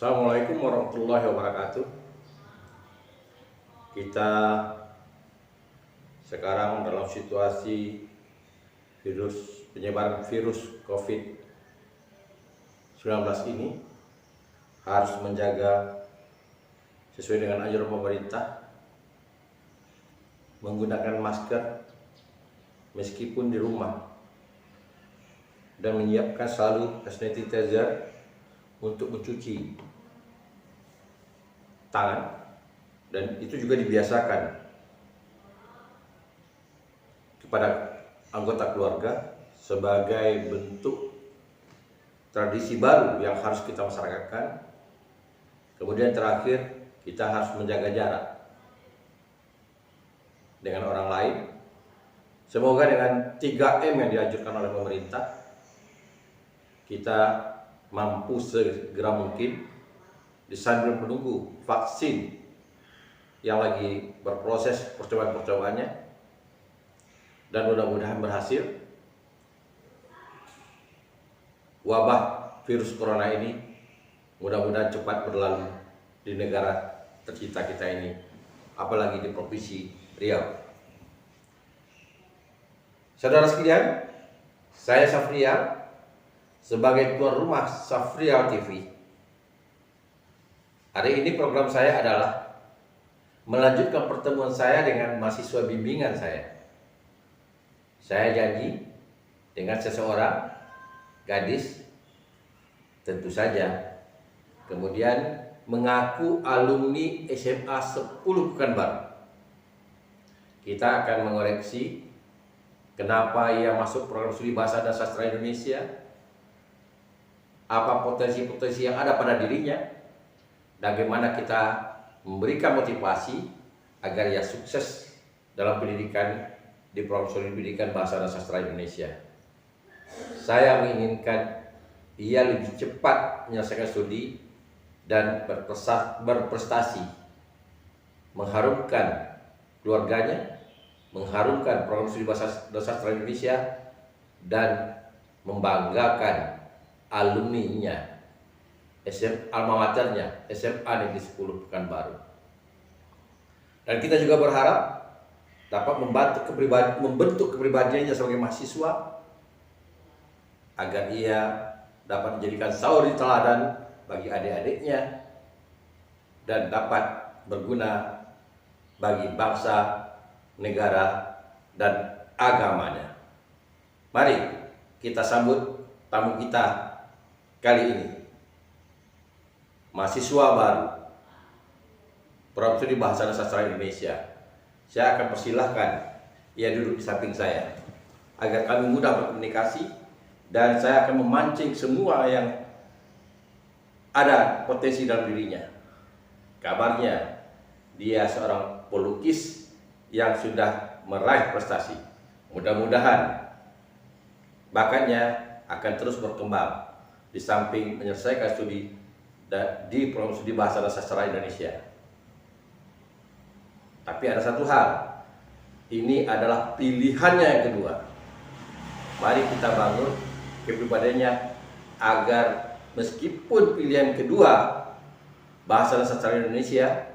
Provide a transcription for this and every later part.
Assalamualaikum warahmatullahi wabarakatuh. Kita sekarang dalam situasi penyebaran virus COVID-19 ini harus menjaga sesuai dengan anjuran pemerintah, menggunakan masker meskipun di rumah, dan menyiapkan selalu hand sanitizer untuk mencuci tangan, dan itu juga dibiasakan kepada anggota keluarga sebagai bentuk tradisi baru yang harus kita masyarakatkan. Kemudian terakhir, kita harus menjaga jarak dengan orang lain. Semoga dengan 3M yang dianjurkan oleh pemerintah, kita mampu segera mungkin sambil menunggu vaksin yang lagi berproses percobaan-percobaannya, dan mudah-mudahan berhasil. Wabah virus corona ini mudah-mudahan cepat berlalu di negara tercinta kita ini, apalagi di Provinsi Riau. Saudara sekalian, saya Safrial sebagai tuan rumah Safrial TV. Hari ini program saya adalah melanjutkan pertemuan saya dengan mahasiswa bimbingan saya. Saya janji dengan seseorang gadis, tentu saja, kemudian mengaku alumni SMA 10 Pekanbaru. Kita akan mengoreksi kenapa ia masuk program studi bahasa dan sastra Indonesia, apa potensi-potensi yang ada pada dirinya, bagaimana kita memberikan motivasi agar ia sukses dalam pendidikan di program studi pendidikan bahasa dan sastra Indonesia. Saya menginginkan ia lebih cepat menyelesaikan studi dan berprestasi, mengharumkan keluarganya, mengharumkan program studi bahasa dan sastra Indonesia, dan membanggakan alumninya, alma maternya, SMA Negeri 10 Pekanbaru. Dan kita juga berharap dapat membentuk kepribadiannya sebagai mahasiswa agar ia dapat menjadikan suri teladan bagi adik-adiknya dan dapat berguna bagi bangsa, negara, dan agamanya. Mari kita sambut tamu kita kali ini, mahasiswa baru program studi bahasa dan sastra Indonesia. Saya akan persilahkan ia duduk di samping saya agar kami mudah berkomunikasi, dan saya akan memancing semua yang ada potensi dalam dirinya. Kabarnya dia seorang pelukis yang sudah meraih prestasi. Mudah-mudahan bakatnya akan terus berkembang di samping menyelesaikan studi di program studi bahasa dan sastra Indonesia. Tapi ada satu hal, ini adalah pilihannya yang kedua. Mari kita bangun kepribadiannya agar meskipun pilihan kedua bahasa dan sastra Indonesia,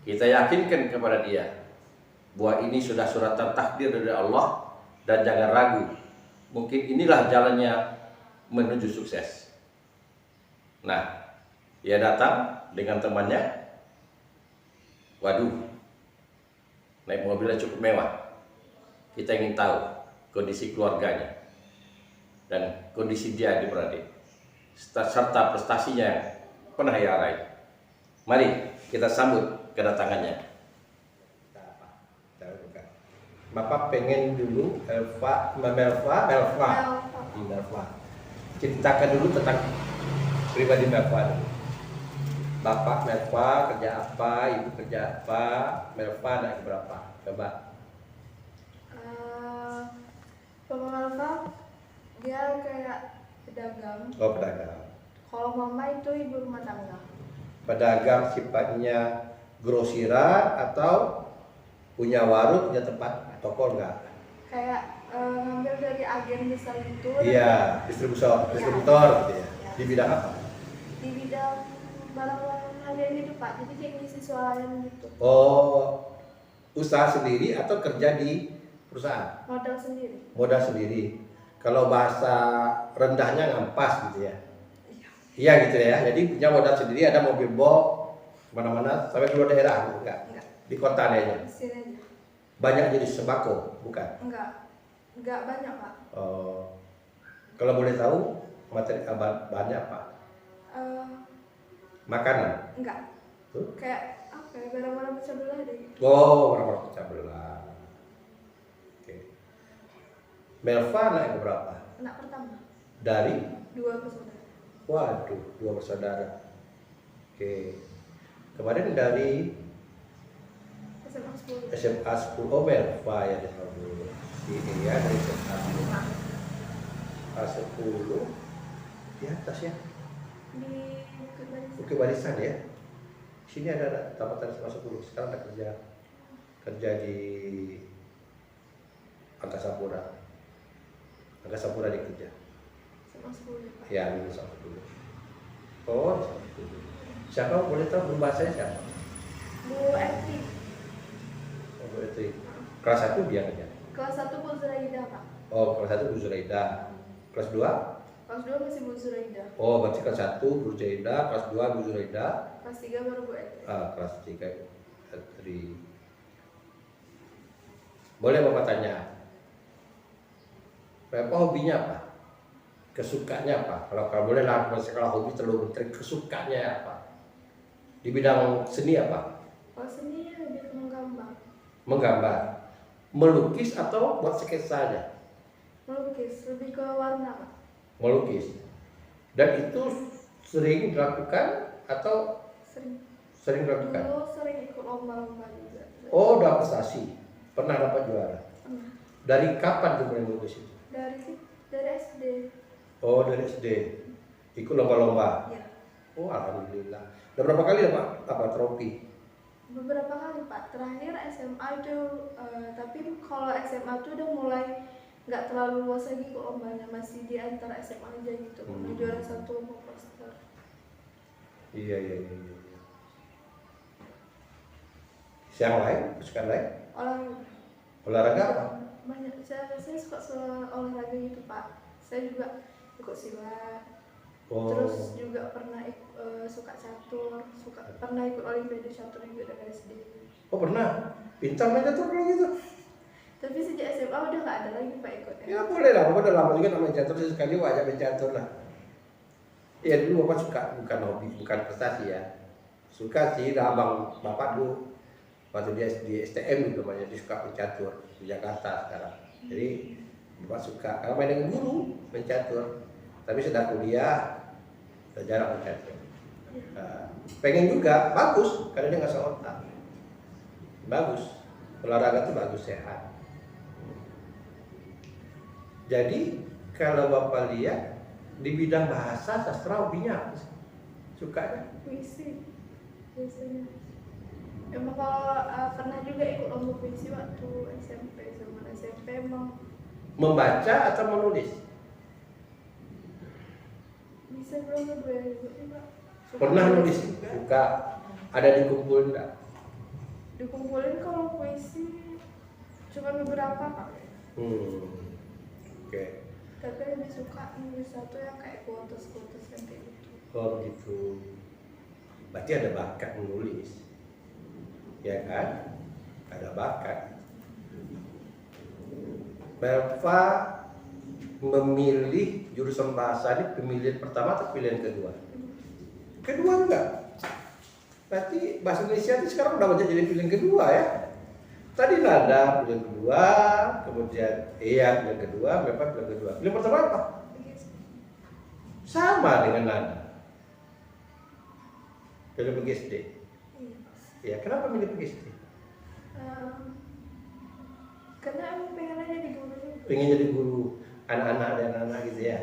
kita yakinkan kepada dia bahwa ini sudah suratan takdir dari Allah, dan jangan ragu, mungkin inilah jalannya menuju sukses. Nah, ia datang dengan temannya. Waduh, naik mobil yang cukup mewah. Kita ingin tahu kondisi keluarganya dan kondisi dia di beradik, serta prestasinya yang pernah ia raih. Mari kita sambut kedatangannya. Bapak pengen dulu Melva. Ceritakan dulu tentang pribadi Melva dulu. Bapak Melva kerja apa, ibu kerja apa, Melva anak berapa? Coba. Bapak Melva dia kayak pedagang. Oh, pedagang. Kalau mama itu ibu rumah tangga. Pedagang sifatnya grosira atau punya warung, punya tempat toko enggak? Kayak ngambil dari agen besar itu. Iya, distributor Ya. gitu ya. Ya. Di bidang apa? di bidang barang-barang harian gitu Pak, jadi kayak ngisi swalayan gitu, Oh, usaha sendiri atau kerja di perusahaan? modal sendiri. Modal sendiri. Kalau bahasa rendahnya ngampas gitu ya. Iya. Iya gitu ya. Jadi punya modal sendiri, ada mobil box kemana-mana sampai keluar daerah enggak? Enggak, Di kota aja. di sini aja. Banyak jadi sembako, bukan? Enggak banyak Pak. Oh, kalau boleh tahu materi bahannya apa? Eh, Makanan. enggak, Tuh. kayak apa ya, barang-barang pecah belah deh gitu. Oh, orang-orang pecah belah. Oke. Melva naik berapa? Anak pertama, Dari? 2 bersaudara. Waduh, 2 bersaudara. Oke. Kemarin dari SMA 10. SMA 10. Oh, Melva ya dari dulu. Ini ya dari SMA 10. A10 di atas ya. Di Bukit Barisan. Bukit Barisan ya. Sini ada tamatan SMA 10. Sekarang ada kerja di Angkasa Pura. Angkasa Pura dia kerja. SMA 10 ya Pak. Ya, lulus sama 10. Oh, sama 10. Siapa boleh tahu bahasanya siapa? Bu Eti. Oh, itu. Kelas 1 dia kerja. Kelas 1 Bu Zuraida Pak. Oh, kelas 1 Bu Zuraida. Kelas 2? Kelas 2 masih Bu Zuraida. Oh, berarti kelas 1 Bu Zuraida, kelas 2 Bu Zuraida, Kelas 3 baru Bu Eti. kelas 3 Tri. Boleh Bapak tanya? Bapak hobinya apa? Kesukanya apa? Kalau boleh lah, kalau hobi terlalu menteri, kesukanya apa? Di bidang seni apa? Kalau seni lebih ke menggambar. Menggambar, melukis atau buat sketsa aja? Melukis, lebih ke warna Pak. Melukis. Dan itu sering dilakukan atau Sering. sering dilakukan? Dulu sering ikut lomba-lomba juga. Oh, udah prestasi. Pernah dapat juara. Pernah. Dari kapan tuh mulai melukis itu? Dari SD. Oh, dari SD. Ikut lomba-lomba. Ya. Oh, alhamdulillah. Udah berapa kali dapat apa trofi? Beberapa kali Pak. Terakhir SMA itu, tapi kalau SMA itu udah mulai nggak terlalu luas lagi kok lombanya, masih di antara SMA aja gitu. Di juara 1 lomba poster. Iya. Siang lain, kesukaan lain? Olahraga. Olahraga apa? Banyak. Saya suka olahraga gitu Pak. Saya juga ikut silat. Oh, Terus juga pernah suka catur, pernah ikut olimpiade catur juga dari SD. oh pernah. Pintar main catur kalau gitu. Tapi sejak SMA udah nggak ada lagi Pak ikutnya. Ya boleh lah, Bapak udah lama juga namanya catur, sekali wajah main catur lah. Iya dulu Bapak suka, bukan hobi, bukan prestasi ya. Suka sih, lah abang Bapak dulu waktu dia di STM gitu namanya, dia suka main catur di Jakarta sekarang. Jadi Bapak suka, karena main dengan guru, main catur. Tapi sudah kuliah, udah jarang main catur. Nah, pengen juga, bagus, karena dia nggak otak. Bagus, olahraga tuh bagus, sehat. Jadi kalau Bapak lihat di bidang bahasa sastra hobinya apa sih? Sukanya? Puisi biasanya. Emang kalau pernah juga ikut lomba puisi waktu SMP, zaman SMP emang Membaca atau menulis? bisa belum kedua juga sih Pak. Suka Pernah nulis? juga. Suka. Ada dikumpul enggak? Dikumpulin kalau puisi cuma beberapa Pak. Oke. Tapi lebih suka nulis satu yang kayak quotes yang kayak gitu. Oh gitu. Berarti ada bakat menulis. Ya kan? Ada bakat. Melva memilih jurusan bahasa ini pemilihan pertama atau pilihan kedua? Kedua enggak? Berarti bahasa Indonesia itu sekarang udah jadi pilihan kedua ya? Tadi nada pilihan kedua, kemudian iya pilihan kedua, Melva pilihan kedua. Pilihan pertama apa? Sama dengan nada. Pilih PGSD. Iya. Ya, kenapa milih PGSD? Karena emang pengen aja di guru juga. Pengen jadi guru anak-anak dan anak gitu ya.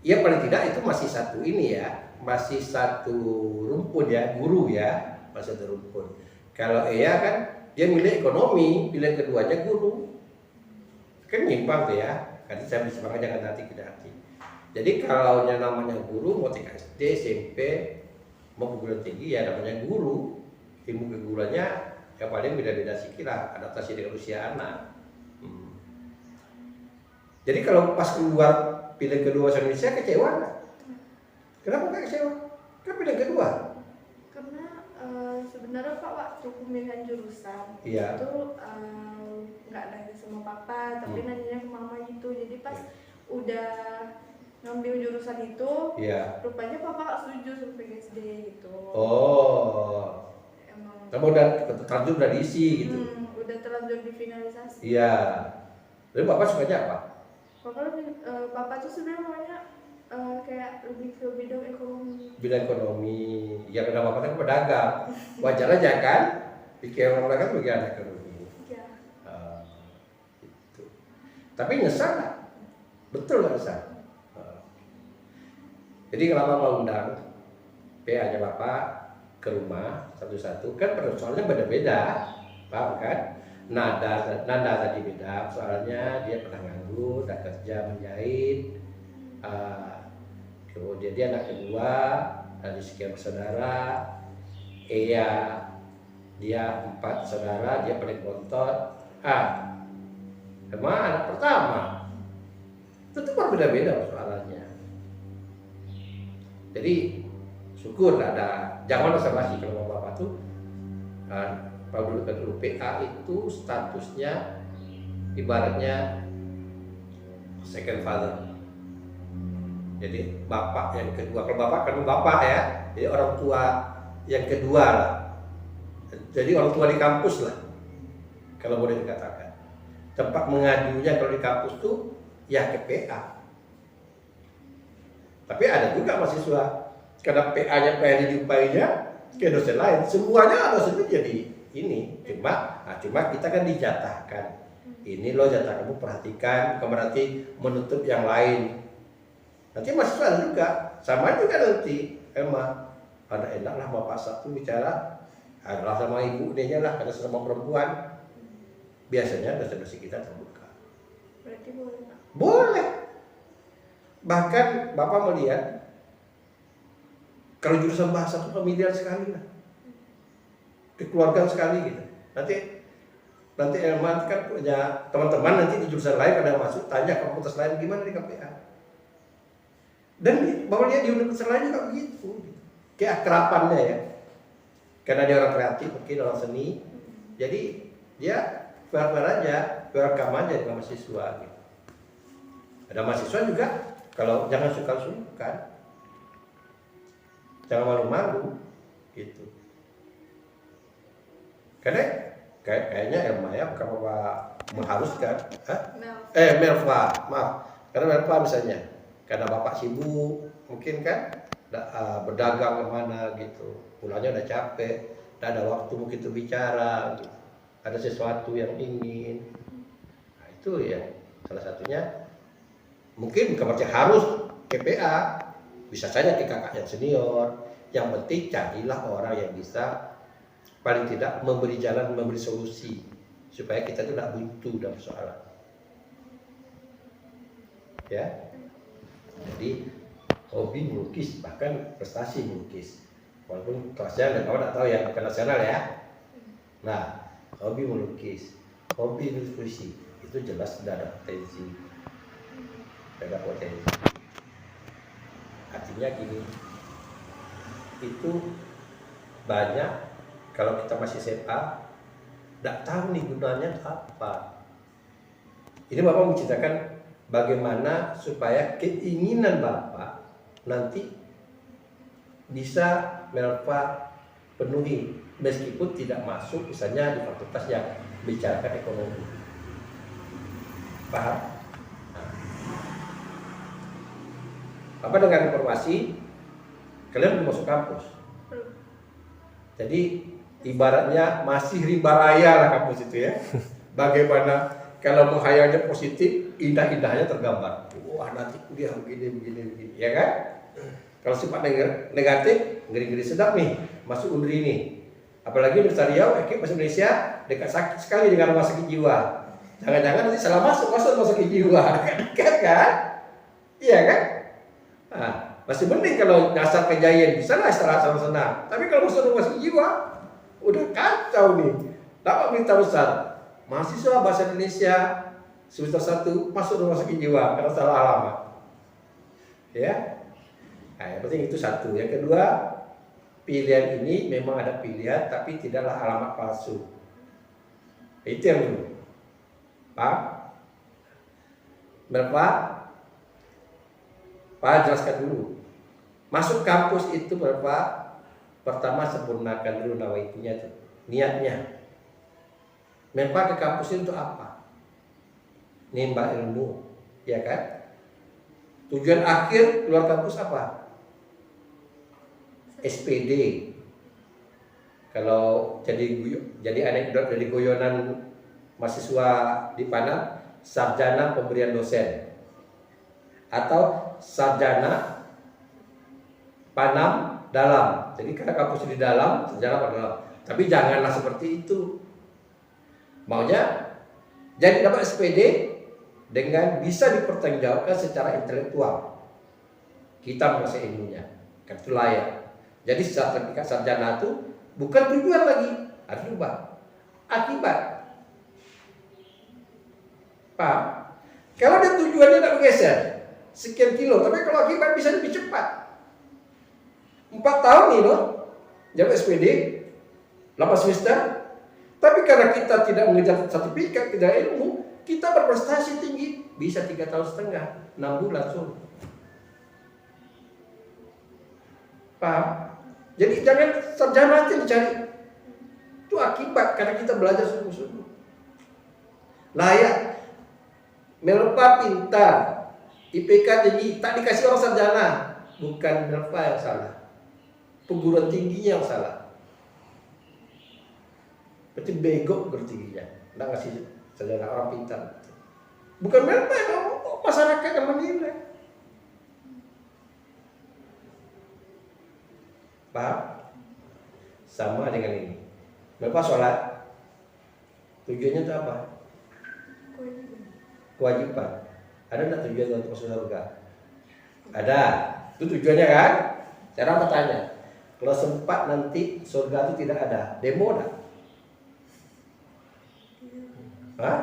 Ya paling tidak itu masih satu ini ya, masih satu rumpun ya, guru ya, masih satu rumpun. Kalau Iya kan dia milih ekonomi, pilihan keduanya guru. Kan nyimpang tuh ya. Nanti saya bisa makanya jangan hati tidak hati. Jadi kalau yang namanya guru mau TK SD, SMP, mau perguruan tinggi ya namanya guru. Ilmu keguruannya yang paling beda-beda sikit lah, adaptasi dengan usia anak. Jadi kalau pas keluar pilihan kedua bahasa Indonesia kecewa nggak? Kenapa nggak kecewa? Kan pilihan kedua. Karena sebenarnya Pak waktu pemilihan jurusan Iya. itu nggak nanya sama papa, tapi nanyanya ke mama gitu. Jadi pas udah ngambil jurusan itu, Iya. rupanya papa nggak setuju sama PGSD gitu. Oh. Emang. Kamu udah terlanjur udah diisi gitu. Udah terlanjur di finalisasi. Iya. Tapi bapak sukanya apa? Papa tuh sebenarnya maunya kayak lebih ke bidang ekonomi. Bidang ekonomi. Ya karena bapak kan pedagang. Wajar aja kan? Pikir orang pedagang tuh bagaimana ekonomi. Iya. Gitu. Tapi nyesal nggak? Betul nggak nyesal? Jadi kenapa mau undang PA-nya bapak ke rumah satu-satu kan soalnya beda-beda, paham kan? Nanda tadi beda, soalnya dia pernah nganggur, udah kerja menjahit, kemudian dia anak kedua dari sekian bersaudara, dia 4 saudara, dia paling bontot, emang anak pertama, itu berbeda-beda soalnya. Jadi syukur ada, jangan basa-basi kalau bapak tuh dulu PA itu statusnya ibaratnya second father. Jadi bapak yang kedua. Kalau bapak kan bapak ya, jadi orang tua yang kedua lah. Jadi orang tua di kampus lah, kalau boleh dikatakan. Tempat mengadunya kalau di kampus tuh ya ke PA. Tapi ada juga mahasiswa karena PA-nya pengen dijumpainya ke dosen lain. Semuanya dosen itu jadi ini. Cuma kita kan dijatahkan. Ini loh jatah kamu perhatikan, bukan berarti menutup yang lain. Nanti mahasiswa juga sama juga nanti. Emang ada enaklah bapak satu bicara adalah sama ibu dia lah karena sama perempuan. Biasanya dosen-dosen kita terbuka. Berarti boleh Pak? Boleh. Bahkan bapak melihat kalau jurusan bahasa itu familiar sekali lah, dikeluarkan sekali gitu. Nanti Elman kan punya teman-teman nanti di jurusan lain ada masuk tanya fakultas lain gimana di KPA. Dan bapak lihat di universitas lain juga begitu, kayak akrapannya ya. Karena dia orang kreatif, mungkin orang seni, jadi dia fair-fair aja, welcome aja dengan mahasiswa. Gitu. Ada mahasiswa juga. Kalau jangan sungkan-sungkan, jangan malu-malu, gitu. Karena kayaknya Elma ya, bukan Bapak mengharuskan, Melva, maaf. Karena Melva misalnya, karena Bapak sibuk, mungkin kan berdagang kemana gitu, pulangnya udah capek, udah ada waktu mungkin untuk bicara, gitu. Ada sesuatu yang ingin, nah, itu ya salah satunya. Mungkin bukan berarti harus KPA, bisa saja ke kakak yang senior. Yang penting carilah orang yang bisa paling tidak memberi jalan, memberi solusi supaya kita itu tidak buntu dalam persoalan. Ya, jadi hobi melukis bahkan prestasi melukis, walaupun kelasnya nggak tahu ya bukan nasional ya. Nah, hobi melukis, hobi nulis puisi itu jelas sudah ada potensi. Ada potensi. Artinya gini, itu banyak kalau kita masih SMA tidak tahu nih gunanya apa. Ini Bapak menceritakan bagaimana supaya keinginan Bapak nanti bisa Melva penuhi meskipun tidak masuk misalnya di fakultas yang bicarakan ekonomi. Paham? Apa dengan informasi kalian belum masuk kampus? Jadi ibaratnya masih riba raya lah kampus itu ya. Bagaimana kalau menghayalnya positif, indah-indahnya tergambar. Wah nanti kuliah begini, ya kan? Kalau sifat negatif, ngeri-ngeri sedap nih, masuk Undri ini. Apalagi Universitas Riau, masuk Indonesia dekat sakit sekali dengan rumah sakit jiwa. Jangan-jangan nanti salah masuk sakit jiwa, kan? Iya kan? Nah, masih mending kalau nyasar kejayaan bisa lah istirahat sama senang. Tapi kalau masuk rumah sakit jiwa, udah kacau nih. Dapat berita besar, mahasiswa bahasa Indonesia semester 1 masuk rumah sakit jiwa karena salah alamat. Ya, nah, yang penting itu satu. Yang kedua, pilihan ini memang ada pilihan, tapi tidaklah alamat palsu. Itu yang dulu. Pak, berapa? Pak jelaskan dulu. Masuk kampus itu berapa? Pertama sempurnakan dulu nawaitunya itu, niatnya. Memang ke kampus itu untuk apa? Nimba ilmu, ya kan? Tujuan akhir keluar kampus apa? SPD. Kalau jadi anekdot dari guyonan mahasiswa di Panam, sarjana pemberian dosen atau sarjana Panam dalam. Jadi karena kampus di dalam, sarjana pada dalam. Tapi janganlah seperti itu. Maunya jadi dapat SPD dengan bisa dipertanggungjawabkan secara intelektual. Kita menguasai ilmunya, kan itu layak. Jadi sertifikat sarjana itu bukan tujuan lagi, harus diubah. Akibat. Paham? Kalau dia tujuannya tidak bergeser sekian kilo, tapi kalau akibat bisa lebih cepat. 4 tahun nih loh, jadi SPD, 8 semester. Tapi karena kita tidak mengejar sertifikat, tidak ilmu, kita berprestasi tinggi, bisa 3,5 tahun, 6 bulan suruh. Paham? Jadi jangan sarjana aja dicari. Itu akibat karena kita belajar sungguh-sungguh. Layak, Melpa pintar, IPK tinggi, tak dikasih orang sarjana. Bukan Melpa yang salah, perguruan tingginya yang salah. Berarti bego bertingginya, nggak ngasih sarjana orang pintar. Bukan Melpa yang masyarakat yang menilai. Paham? Sama dengan ini. Melpa sholat, tujuannya itu apa? Kewajiban. Ada nggak tujuan untuk masuk surga? Ada. Itu tujuannya kan? Sekarang bertanya, kalau sempat nanti surga itu tidak ada, demo enggak? Hah?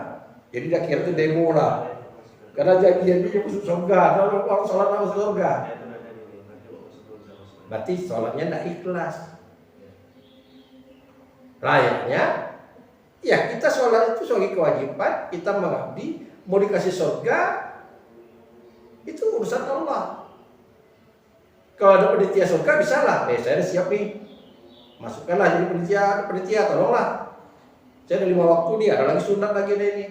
Jadi dah kira itu demo lah. Karena janji-janjinya masuk surga, kalau orang sholat masuk surga. Berarti sholatnya tidak ikhlas. Layaknya, ya kita sholat itu sebagai kewajiban, kita mengabdi, mau dikasih surga, itu urusan Allah. Kalau ada panitia surga bisa lah, saya siap nih, masukkanlah jadi panitia, tolonglah. Saya ada 5 waktu nih, ada lagi sunat lagi ada ini.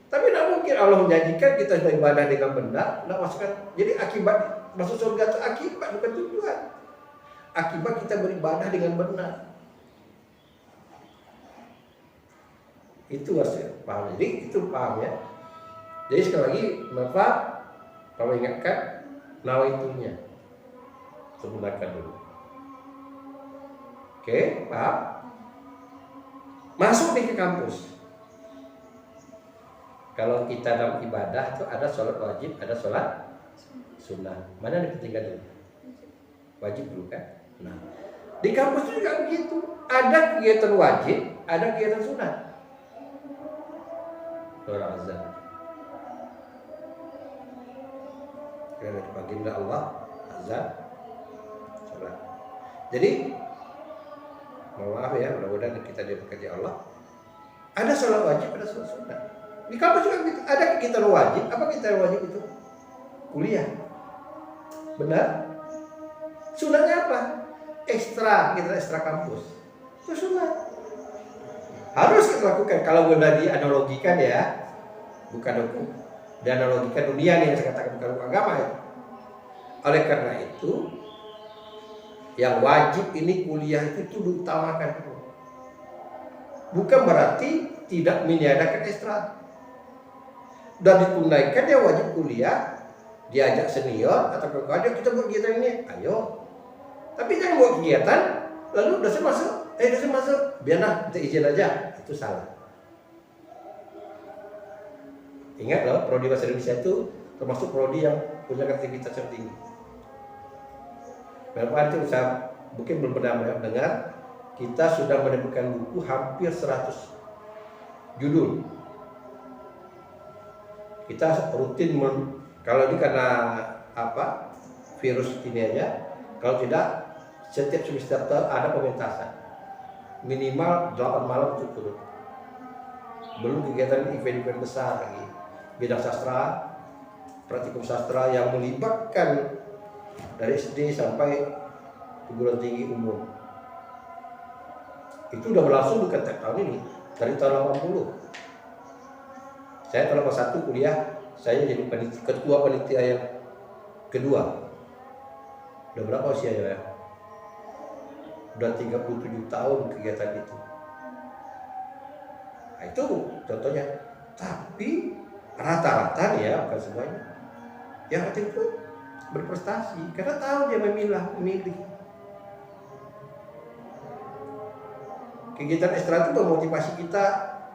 Tapi tidak mungkin Allah menjanjikan kita beribadah dengan benar, tidak masukkan. Jadi akibat masuk surga itu akibat, bukan tujuan. Akibat kita beribadah dengan benar. Itu harus paham. Jadi itu paham ya. Jadi sekali lagi Bapak kalau ingatkan nawaitunya sempurnakan dulu. Oke, paham? Masuk nih ke kampus. Kalau kita dalam ibadah itu ada sholat wajib, ada sholat sunnah. Mana yang dipentingkan dulu? Wajib dulu kan? Nah, di kampus itu juga begitu. Ada kegiatan wajib, ada kegiatan sunnah. Surah azan. Karena dipanggil Allah azan, sholat. Jadi, mohon maaf ya, mudah-mudahan kita diberkati Allah. Ada sholat wajib, ada sholat sunnah. Di kampus juga begitu. Ada kegiatan wajib. Apa kegiatan wajib itu? Kuliah. Benar? Sunnahnya apa? Ekstra, kita ekstra kampus. Itu sunnah. Harus kita lakukan. Kalau boleh dianalogikan ya, bukan hukum. Dianalogikan dunia nih yang saya katakan bukan hukum agama ya. Oleh karena itu, yang wajib ini kuliah itu diutamakan. Bukan berarti tidak meniadakan ekstra. Dan ditunaikan dia wajib kuliah, diajak senior atau kakak kita buat kegiatan ini, ayo. Tapi jangan buat kegiatan, lalu dosen masuk, biarlah kita izin aja, itu salah. Ingat loh, prodi bahasa Indonesia itu termasuk prodi yang punya kreativitas yang tinggi. Berapa nanti usaha mungkin belum pernah mendengar, kita sudah menemukan buku hampir 100 judul. Kita rutin kalau ini karena apa? Virus ini aja. Kalau tidak, setiap semester ada pementasan. Minimal 8 malam itu turun. Belum kegiatan event-event besar lagi. Bidang sastra, praktikum sastra yang melibatkan dari SD sampai perguruan tinggi umum. Itu udah berlangsung bukan tahun ini, dari tahun 80. Saya tahun 81 kuliah, saya jadi ketua panitia yang kedua. Udah berapa usianya ya? Udah 37 tahun kegiatan itu. Nah, itu contohnya. Tapi rata-rata ya, bukan semuanya, yang aktif itu berprestasi karena tahu dia memilih. Kegiatan ekstra itu memotivasi kita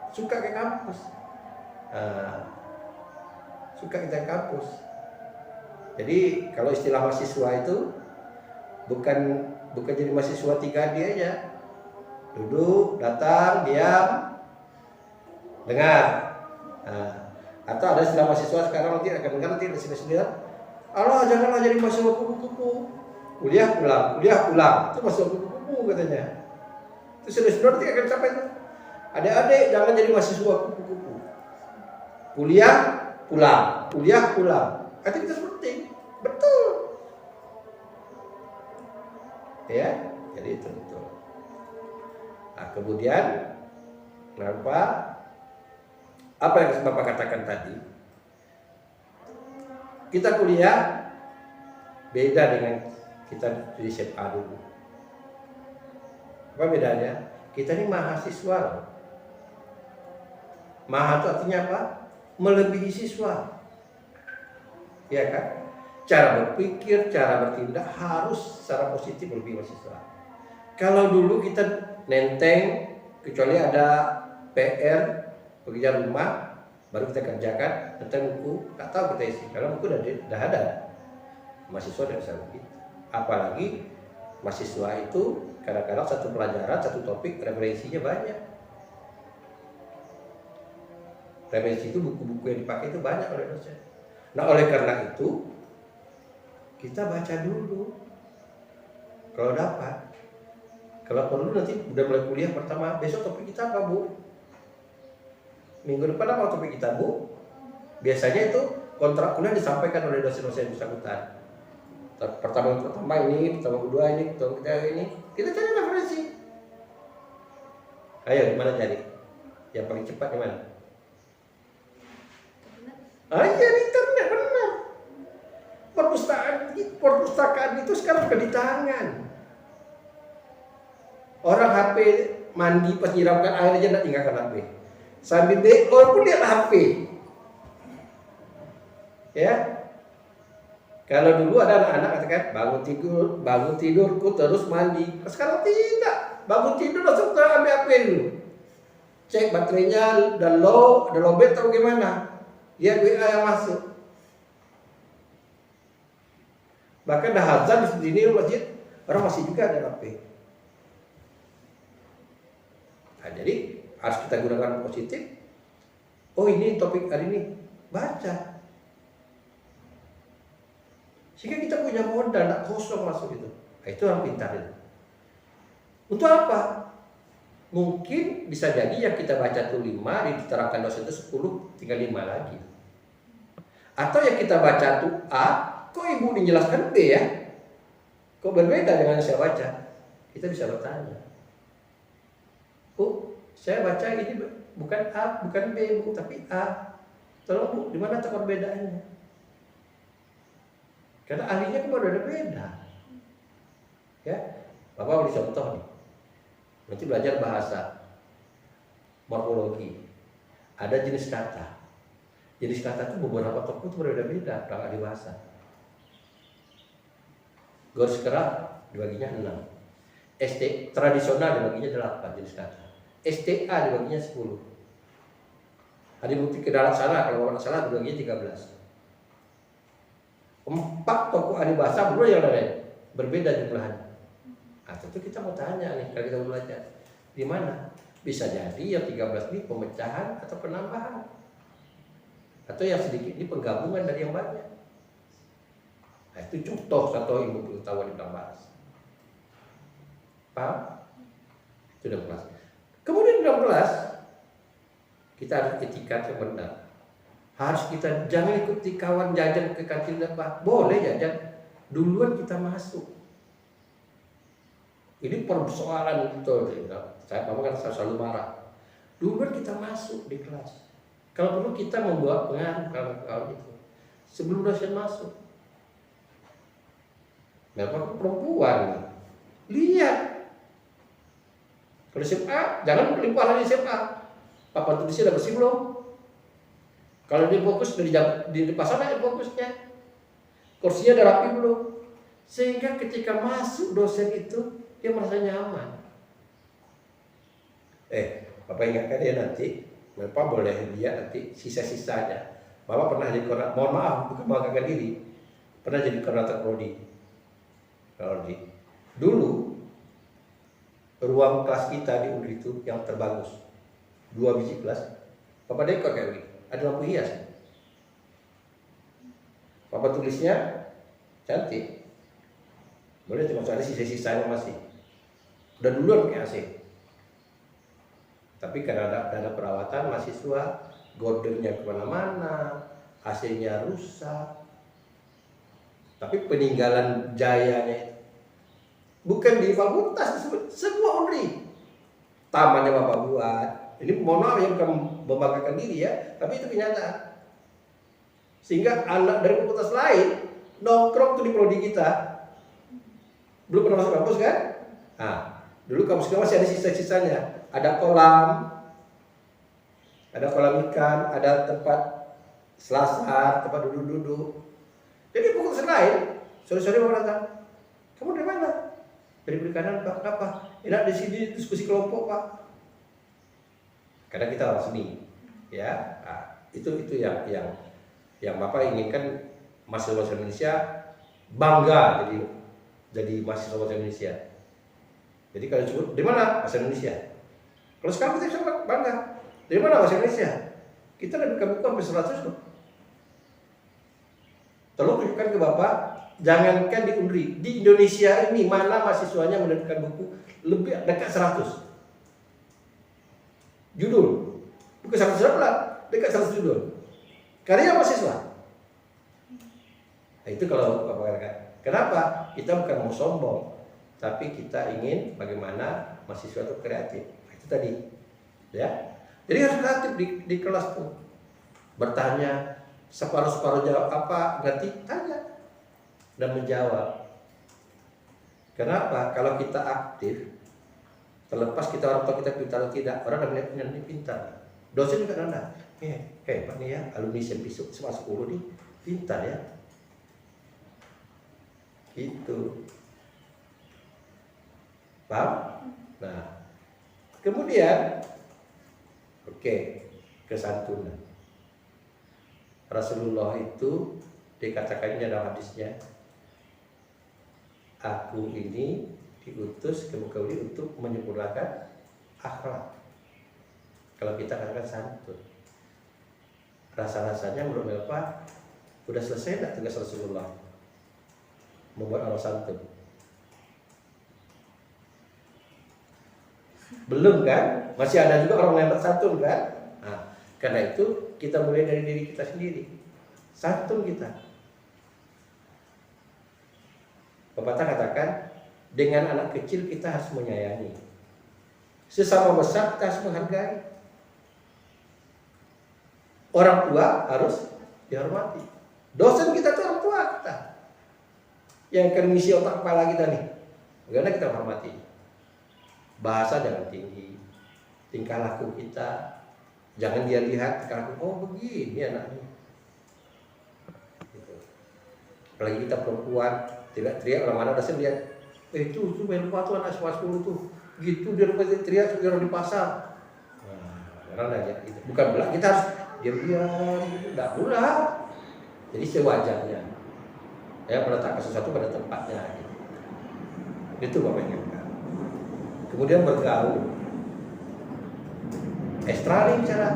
suka ke kampus. Suka kita ke kampus. Jadi kalau istilah mahasiswa itu bukan jadi mahasiswa 3D aja. Duduk, datang, diam, dengar. Atau ada istilah mahasiswa sekarang nanti akan dengar nanti sini. Allah janganlah jadi mahasiswa kupu-kupu. Kuliah pulang. Itu mahasiswa kupu-kupu katanya. Itu sudah nanti akan sampai itu. Adik-adik jangan jadi mahasiswa kupu-kupu. Kuliah pulang. Aktivitas penting. Betul. Ya, jadi itu betul. Nah, kemudian kenapa? Apa yang Bapak katakan tadi? Kita kuliah beda dengan kita di SMA dulu. Apa bedanya? Kita ini mahasiswa. Maha itu artinya apa? Melebihi siswa. Ya kan? Cara berpikir, cara bertindak harus secara positif melebihi mahasiswa. Kalau dulu kita nenteng, kecuali ada PR, pekerjaan rumah, baru kita kerjakan, tentang buku, tak tahu kita isi. Kalau buku udah ada, mahasiswa tidak bisa begitu. Apalagi mahasiswa itu kadang-kadang satu pelajaran, satu topik, referensinya banyak. Referensi itu buku-buku yang dipakai itu banyak oleh dosen. Nah oleh karena itu, kita baca dulu. Kalau dapat, kalau perlu nanti udah mulai kuliah pertama, besok topik kita apa Bu? Minggu depan apa topik kita Bu? Biasanya itu kontrak kuliah disampaikan oleh dosen-dosen yang bersangkutan. Pertama ini, pertama kedua ini, pertama ketiga ini, kita cari referensi. Ayo gimana cari? Yang paling cepat gimana? Iya di internet benar. Perpustakaan itu sekarang udah di tangan. Orang HP mandi pas nyiramkan air aja nggak tinggalkan HP. Sambil BO pun lihat HP. Ya. Kalau dulu ada anak-anak katakan bangun tidurku terus mandi. Sekarang tidak. Bangun tidur langsung ambil HP dulu. Cek baterainya dan low bed atau gimana. Lihat WA yang masuk. Bahkan dah azan di sini masjid, orang masih juga ada HP. Nah, jadi harus kita gunakan positif. Oh ini topik hari ini, baca. Sehingga kita punya modal, tak kosong masuk itu. Nah, itu orang pintar itu. Untuk apa? Mungkin bisa jadi yang kita baca itu 5, diterangkan dosen itu 10, tinggal 5 lagi. Atau yang kita baca itu A, kok ibu dijelaskan B ya? Kok berbeda dengan yang saya baca? Kita bisa bertanya. Oh, saya baca ini bukan A, bukan B Bu, tapi A. Tolong Bu, di mana tak perbedaannya? Karena ahlinya kan berbeda. Ya, Bapak beri contoh nih. Nanti belajar bahasa, morfologi. Ada jenis kata. Jenis kata itu beberapa tokoh itu berbeda-beda dalam ahli bahasa. Garis keras dibaginya 6. ST tradisional dibaginya 8 jenis kata. STA dibaginya 10. Ada bukti kedalam salah, kalau orang salah dibaginya 13. 4 tokoh ahli bahasa belum yang lain. berbeda jumlahnya. Nah, tentu kita mau tanya nih, kalau kita belajar di mana? Bisa jadi yang 13 ini pemecahan atau penambahan, atau yang sedikit ini penggabungan dari yang banyak. Nah, itu contoh satu ilmu pengetahuan yang kita bahas. Paham? Itu dalam kelas. Kemudian dalam kelas kita harus etikat yang benar. Harus kita jangan ikuti kawan jajan ke kantin depan. Boleh jajan, duluan kita masuk. Ini persoalan betul. Saya kan selalu marah. Duluan kita masuk di kelas. Kalau perlu kita membawa pengaruh kawan-kawan itu sebelum dosen masuk. Nah, perempuan lihat. Kalau SMA jangan limpahan di SMA. Papan tulisnya udah bersih belum? Kalau dia fokus di pasar aja fokusnya. Kursinya udah rapi belum? Sehingga ketika masuk dosen itu dia merasa nyaman. Bapak ingatkan dia nanti, Bapak boleh lihat nanti sisa-sisanya. Bapak pernah jadi koordinator, mohon maaf bukan membanggakan diri, pernah jadi koordinator prodi. Dulu ruang kelas kita di UNRI itu yang terbagus, 2 biji kelas. Bapak dekor kayak begini, ada lampu hias. Bapak tulisnya cantik. Boleh cuma ada sisa-sisanya masih. Udah duluan pakai AC. Tapi karena ada perawatan mahasiswa, gordernya kemana-mana, AC-nya rusak. Tapi peninggalan jayanya itu bukan di fakultas, semua UNRI. Tamannya Bapak buat. Ini mohon maaf yang bukan membanggakan diri ya, tapi itu kenyataan. Sehingga anak dari fakultas lain nongkrong tuh di prodi kita. Belum pernah masuk kampus kan? Nah, dulu kampus kita masih ada sisa-sisanya. Ada kolam ikan, ada tempat selasar, tempat duduk-duduk. Jadi fakultas lain, sore-sore mau datang. Kamu dari mana? Dari perikanan Pak. Kenapa? Enak di sini diskusi kelompok Pak. Karena kita orang seni, ya. Nah, itu yang Bapak inginkan mahasiswa Indonesia bangga jadi mahasiswa Indonesia. Jadi kalau disebut di mana bahasa Indonesia? Kalau sekarang kita bisa bangga. Dari mana bahasa Indonesia? Kita udah buka buku sampai 100 loh. Tolong tunjukkan ke Bapak, jangankan di UNRI, di Indonesia ini mana mahasiswanya menerbitkan buku lebih dekat 100 judul. Bukan 100 lah, dekat 100 judul. Karya mahasiswa. Nah, itu kalau Bapak katakan. Kenapa? Kita bukan mau sombong, tapi kita ingin bagaimana mahasiswa itu kreatif. Nah, itu tadi, ya. Jadi harus kreatif di kelas tuh. Bertanya, separuh-separuh jawab apa, nanti tanya dan menjawab. Kenapa? Kalau kita aktif, terlepas kita orang tua kita pintar atau tidak, orang akan melihat ini pintar. Dosen juga nanda, Pak nih ya, alumni besok 10 nih, pintar ya. Itu. Paham? Nah, kemudian kesantunan. Rasulullah itu dikatakannya dalam hadisnya, aku ini diutus ke muka bumi untuk menyempurnakan akhlak. Kalau kita katakan santun, rasa-rasanya menurut Bapak udah selesai tidak tugas Rasulullah membuat orang santun? Belum kan? Masih ada juga orang yang tak santun kan? Nah, karena itu kita mulai dari diri kita sendiri. Santun kita. Pepatah katakan, dengan anak kecil kita harus menyayangi. Sesama besar kita harus menghargai. Orang tua harus dihormati. Dosen kita itu orang tua kita. Yang akan mengisi otak kepala kita nih. Bagaimana kita hormati? Bahasa jangan tinggi. Tingkah laku kita jangan dia lihat tingkah laku, oh begini anaknya. Gitu. Apalagi kita perempuan, teriak-teriak orang mana dosen lihat, itu main lupa tuh anak kelas 10 tuh. Gitu dia teriak orang di pasar. Nah, orang aja gitu. Bukan pula kita harus diam-diam gitu. Enggak pula. Jadi sewajarnya. Ya, meletakkan sesuatu pada tempatnya gitu. Itu bapaknya. Kemudian bergaul. Ekstra nih cara.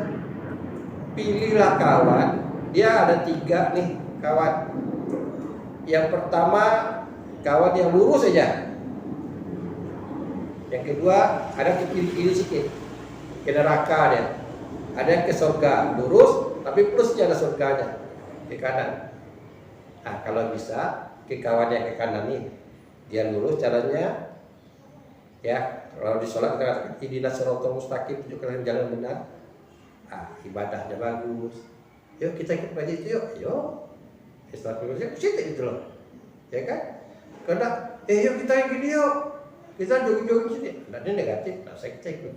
Pilihlah kawan. Dia ada 3 nih kawan. Yang pertama kawan yang lurus saja. Yang kedua ada ke kiri sedikit, ke neraka dia. Ada yang ke surga, lurus tapi plusnya ada surganya ke kanan. Nah kalau bisa ke kawan yang ke kanan nih, dia lurus caranya ya. Kalau di sholat kita katakan ihdinas siratal mustaqim, tunjukkan jalan benar. Ah, ibadahnya bagus. Yuk kita ikut ngaji itu yuk. Astagfirullahaladzim, positif itu loh, ya kan? Karena yuk kita yang gini yuk, kita jogging sini. Nah ini negatif, nah saya ikut.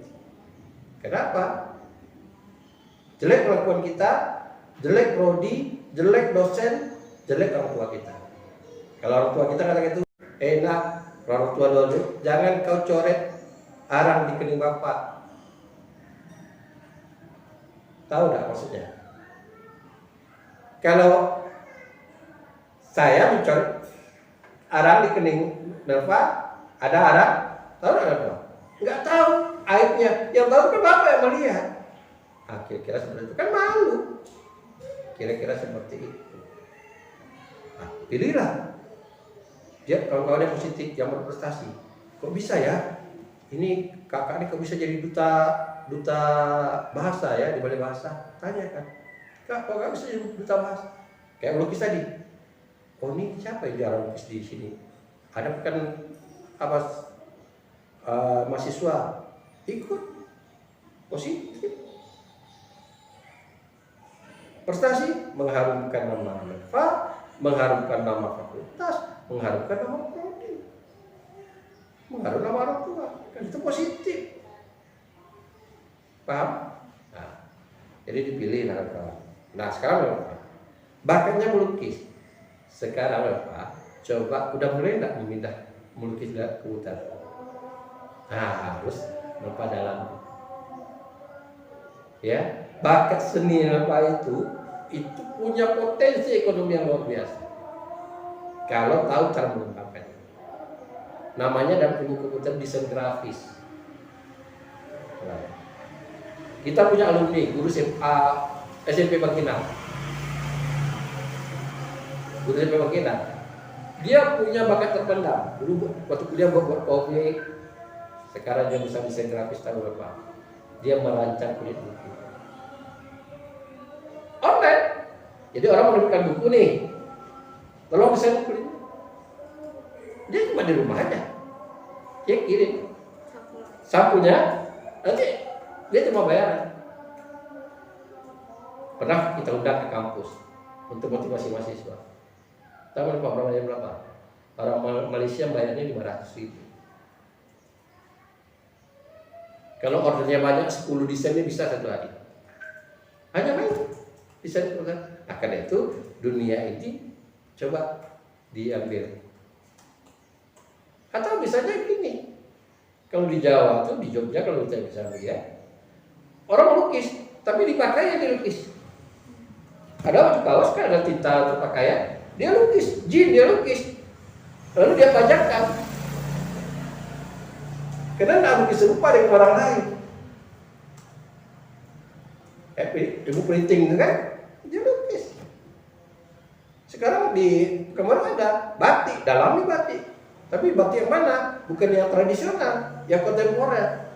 Kenapa? Jelek kelakuan kita, jelek prodi, jelek dosen, jelek orang tua kita. Kalau orang tua kita katakan itu enak, orang tua dulu, jangan kau coret arang di kening bapak. Tahu nggak maksudnya? Kalau saya mencoret arang di kening bapak, ada arang, tahu nggak? Nggak tahu aibnya. Yang tahu kan bapak yang melihat. Nah, kira-kira seperti itu kan malu. Kira-kira seperti itu. Nah, pilihlah dia kawan-kawan yang positif, yang berprestasi. Kok bisa ya? Ini kakak ini kok bisa jadi duta bahasa ya, di balik bahasa? Tanya kan, kak kok gak bisa jadi duta bahasa? Kayak melukis tadi. Oh ini siapa yang jarang lukis di sini? Ada kan apa mahasiswa ikut positif. Prestasi mengharumkan nama Unpad, mengharumkan nama fakultas, mengharumkan nama prodi, mengharumkan nama orang tua, kan itu positif. Paham? Nah, jadi dipilih kawan. Nah sekarang apa? Bakatnya melukis. Sekarang apa? Coba udah mulai enggak memindah melukis ke hutan? Nah harus lupa dalam. Ya, bakat seni apa itu punya potensi ekonomi yang luar biasa. Kalau tahu cara mengungkapkannya. Namanya dalam ilmu komputer desain grafis. Nah, kita punya alumni guru SMP Bangkinang. Guru SMP Bangkinang. Dia punya bakat terpendam. Dulu waktu kuliah buat komik. Sekarang dia bisa desain grafis, tahu apa? Dia merancang kulit buku. Online. Jadi orang menemukan buku nih. Tolong desain kulit. Dia cuma di rumah aja. Dia kirim sapunya, nanti dia cuma bayar. Pernah kita undang ke kampus untuk motivasi mahasiswa. Tahu berapa? Orang Malaysia bayarnya 500.000. Kalau ordernya banyak, 10 desainnya bisa 1 hari. Hanya main desain program. Nah, karena itu dunia ini coba diambil. Atau misalnya gini, kalau di Jawa tuh, di Jogja kalau kita bisa lihat, orang melukis, tapi dipakai yang dilukis. Ada baju kaos kan ada tinta atau pakaian, dia lukis, jin dia lukis, lalu dia pajakkan. Karena tidak mungkin serupa dengan orang lain. Ibu printing itu kan, dia lukis. Sekarang di kemarin ada batik, dalami batik. Tapi batik yang mana? Bukan yang tradisional, yang kontemporer.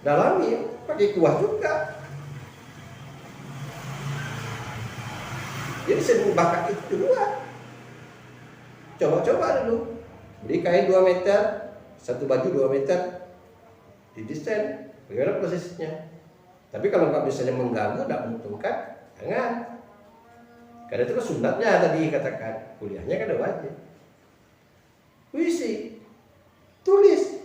Dalami, pakai kuah juga. Jadi seni bakat itu duluan. Coba-coba dulu. Beli kain 2 meter, satu baju 2 meter, didesain. Bagaimana prosesnya? Tapi kalau nggak misalnya mengganggu, tidak menguntungkan, jangan. Karena itu sunatnya tadi katakan, kuliahnya kan ada wajib. Puisi, tulis.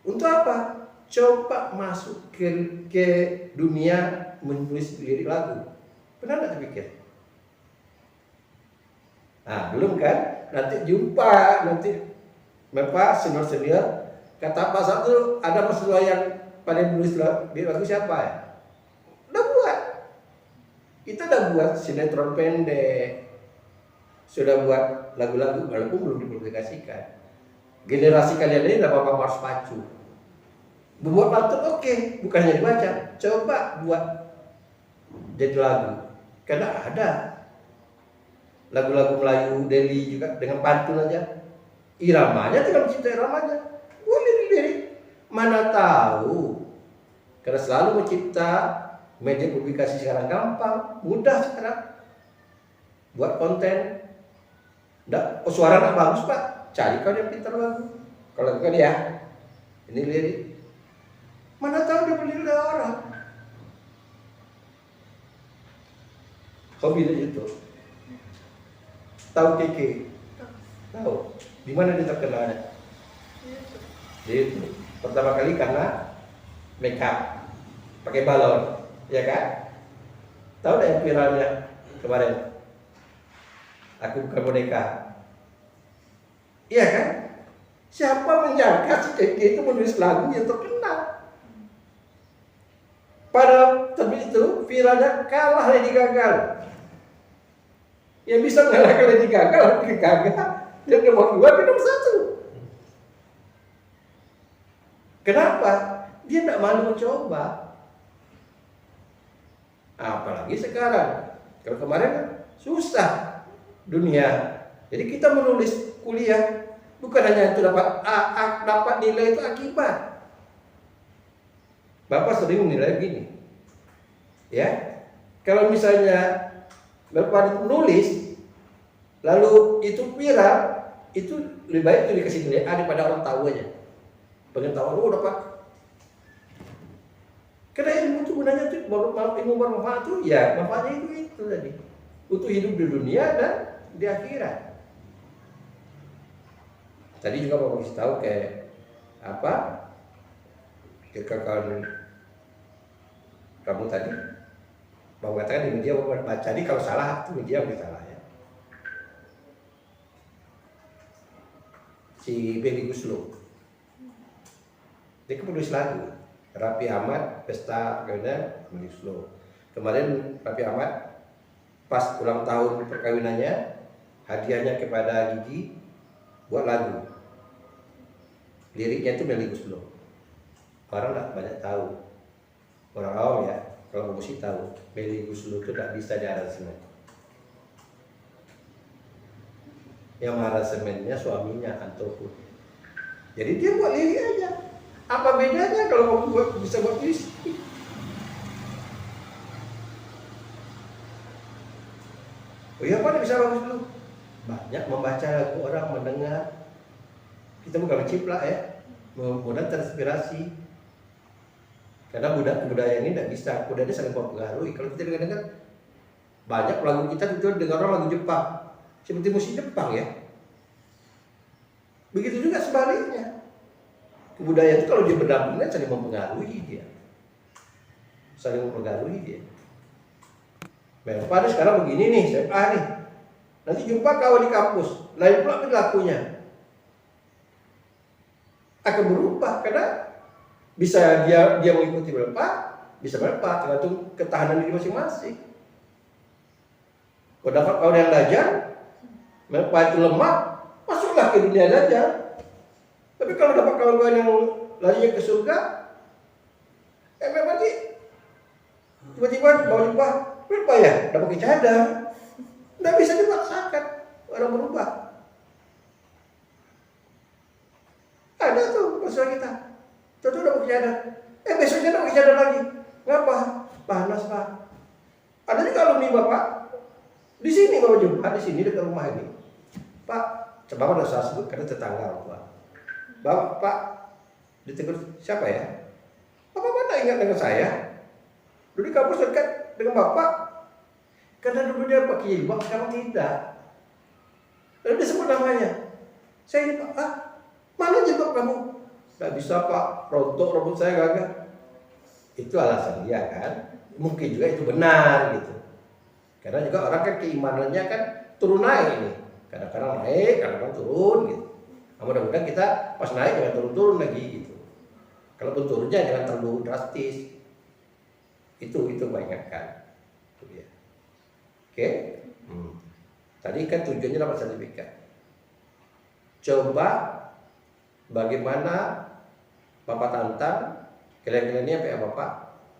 Untuk apa? Coba masuk ke dunia menulis lirik lagu. Pernah nggak terpikir? Nah, belum kan? Nanti jumpa, nanti Bapak senior kata Pak Sabtu ada mahasiswa yang paling menulis lirik lagu siapa ya? Udah buat. Kita udah buat sinetron pendek. Sudah buat lagu-lagu walaupun belum dipublikasikan. Generasi kalian ini udah bapak harus pacu. Membuat pantun oke, bukan hanya dibaca. Coba buat jadi lagu. Karena ada lagu-lagu Melayu Delhi juga dengan pantun aja. Iramanya tinggal mencipta iramanya. Boleh lirik. Mana tahu. Karena selalu mencipta media publikasi sekarang gampang, mudah sekarang. Buat konten. Nggak, oh suara nggak bagus pak, cari kau yang pintar lagu. Kalau bukan ya, ini lirik. Mana tahu dia beli oleh orang. Hobi dia itu. Tahu Keke? Tahu. Di mana dia terkenalnya? Itu. Pertama kali karena make up, pakai balon, ya kan? Tahu dah yang viralnya kemarin? Aku bukan boneka. Iya kan? Siapa menyangka si Keke itu menulis lagu yang terkenal? Pada tapi itu viralnya kalah Lady Gaga. Yang bisa mengalahkan Lady Gaga, Lady Gaga dia nomor 2, dia nomor 1. Kenapa? Dia tidak malu mencoba. Apalagi sekarang. Kalau kemarin kan susah dunia. Jadi kita menulis kuliah bukan hanya itu dapat nilai itu akibat. Bapak sering menilai begini. Ya. Kalau misalnya Bapak nulis lalu itu viral, itu lebih baik itu dikasih nilai A daripada orang tahu aja. Pengen tahu lu dapat. Karena ilmu itu gunanya itu ilmu bermanfaat itu ya manfaatnya itu tadi untuk hidup di dunia dan di akhirat. Tadi juga Bapak kasih tahu kayak apa kekakalan kamu tadi. Bapak katakan di media Bapak baca, jadi kalau salah itu media yang salah ya. Si Baby Guslo, dia penulis lagu. Raffi Ahmad pesta perkawinan menulis slow. Kemarin Raffi Ahmad pas ulang tahun perkawinannya, hadiahnya kepada Gigi buat lagu. Liriknya itu Melly Guslo. Orang tidak banyak tahu. Orang awam ya, kalau musik tahu Melly Guslo itu tidak bisa diaransemen. Yang aransemennya suaminya Antofu. Jadi dia buat lirik aja. Apa bedanya kalau kamu bisa buat puisi? Oh iya, apa bisa bagus dulu? Banyak membaca lagu orang, mendengar. Kita bukan menciplak ya, mudah terinspirasi. Karena budaya ini tidak bisa, budaya ini sangat mempengaruhi. Kalau kita dengar banyak lagu kita itu dengar orang lagu Jepang, seperti musik Jepang ya. Begitu juga sebaliknya. Budaya itu kalau dia berdampingan saling mempengaruhi dia. Saling mempengaruhi dia. Memang pada sekarang begini nih, SMA nih. Nanti jumpa kau di kampus, lain pula perilakunya. Akan berubah karena bisa dia mengikuti berapa, bisa berapa tergantung ketahanan diri masing-masing. Kalau dapat kawan yang dajar, berapa itu lemah, masuklah ke dunia dajar. Tapi kalau dapat kawan-kawan yang larinya ke surga, berarti tiba-tiba bawa jubah, berapa ya? Dapat kecadar, tidak bisa dipaksakan orang berubah. Ada tuh masalah kita, tentu dapat kecadar. Besoknya dapat kecadar lagi, ngapa? Panas pak. Ada juga alumni bapak di sini bawa jubah, di sini dekat rumah ini. Pak, coba pada saya sebut karena tetangga pak. Bapak ditegur siapa ya? Bapak mana ingat dengan saya? Dulu di kampus dekat dengan bapak. Karena dulu dia pakai jilbab, sekarang tidak. Lalu dia sebut namanya. Saya ini pak, mana jilbab kamu? Tidak bisa pak, rontok rambut saya gagah. Itu alasan dia kan. Mungkin juga itu benar gitu. Karena juga orang kan keimanannya kan turun naik ini. Kadang-kadang naik, kadang-kadang turun gitu. Nah, mudah-mudahan kita pas naik jangan turun-turun lagi gitu. Kalaupun turunnya jangan terlalu drastis. Itu banyakan. Itu dia. Oke? Tadi kan tujuannya dapat sertifikat. Coba bagaimana Bapak tantang kalian-kalian PA Bapak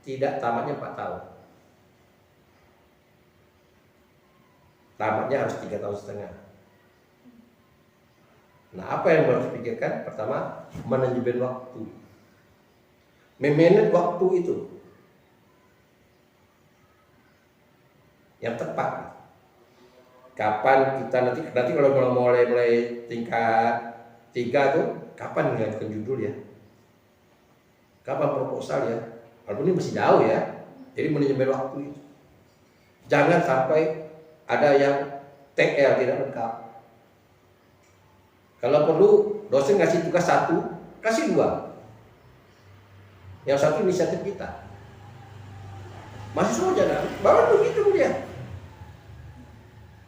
tidak tamatnya 4 tahun. Tamatnya harus 3,5 tahun. Nah, apa yang harus dipikirkan? Pertama, manajemen waktu. Memanage waktu itu yang tepat. Kapan kita nanti kalau mulai tingkat 3 tuh, kapan mengajukan judul ya? Kapan proposal ya? Walaupun ini masih jauh ya. Jadi manajemen waktu itu. Jangan sampai ada yang TL tidak lengkap. Kalau perlu dosen ngasih tugas 1, kasih 2. Yang 1 inisiatif kita. Mahasiswa jangan bawa begitu dia.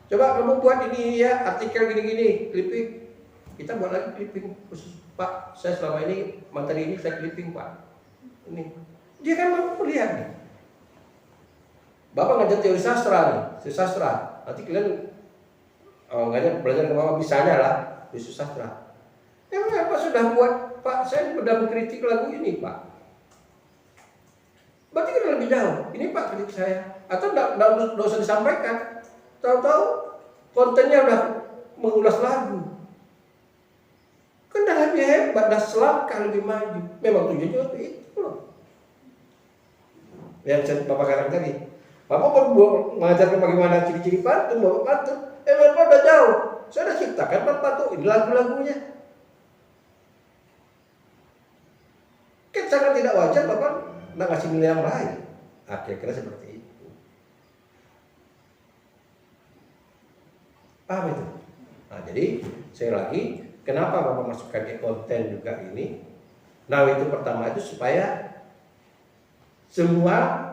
Coba kamu buat ini ya, artikel gini-gini, clipping. Kita buat lagi clipping khusus Pak. Saya selama ini materi ini saya clipping Pak. Ini dia kan mau melihat nih. Bapak ngajar teori sastra nih, sastra. Nanti kalian ngajar belajar ke bawah misalnya lah, teori sastra. Emang Pak sudah buat Pak, saya sudah mengkritik lagu ini Pak. Berarti kan lebih jauh. Ini Pak kritik saya. Atau tidak usah disampaikan. Tahu-tahu kontennya udah mengulas lagu. Kan dah lebih hebat, dah selangkah lebih maju. Memang tujuannya itu loh. Yang Bapak katakan tadi. Bapak baru mengajarkan bagaimana ciri-ciri pantun, Bapak pantun. Bapak udah jauh. Saya udah ciptakan pantun, ini lagu-lagunya. Kan sangat tidak wajar Bapak nggak ngasih nilai yang lain. Kira-kira seperti itu. Paham itu? Nah, jadi saya lagi, kenapa Bapak masukkan konten juga ini? Nah, itu pertama itu supaya semua,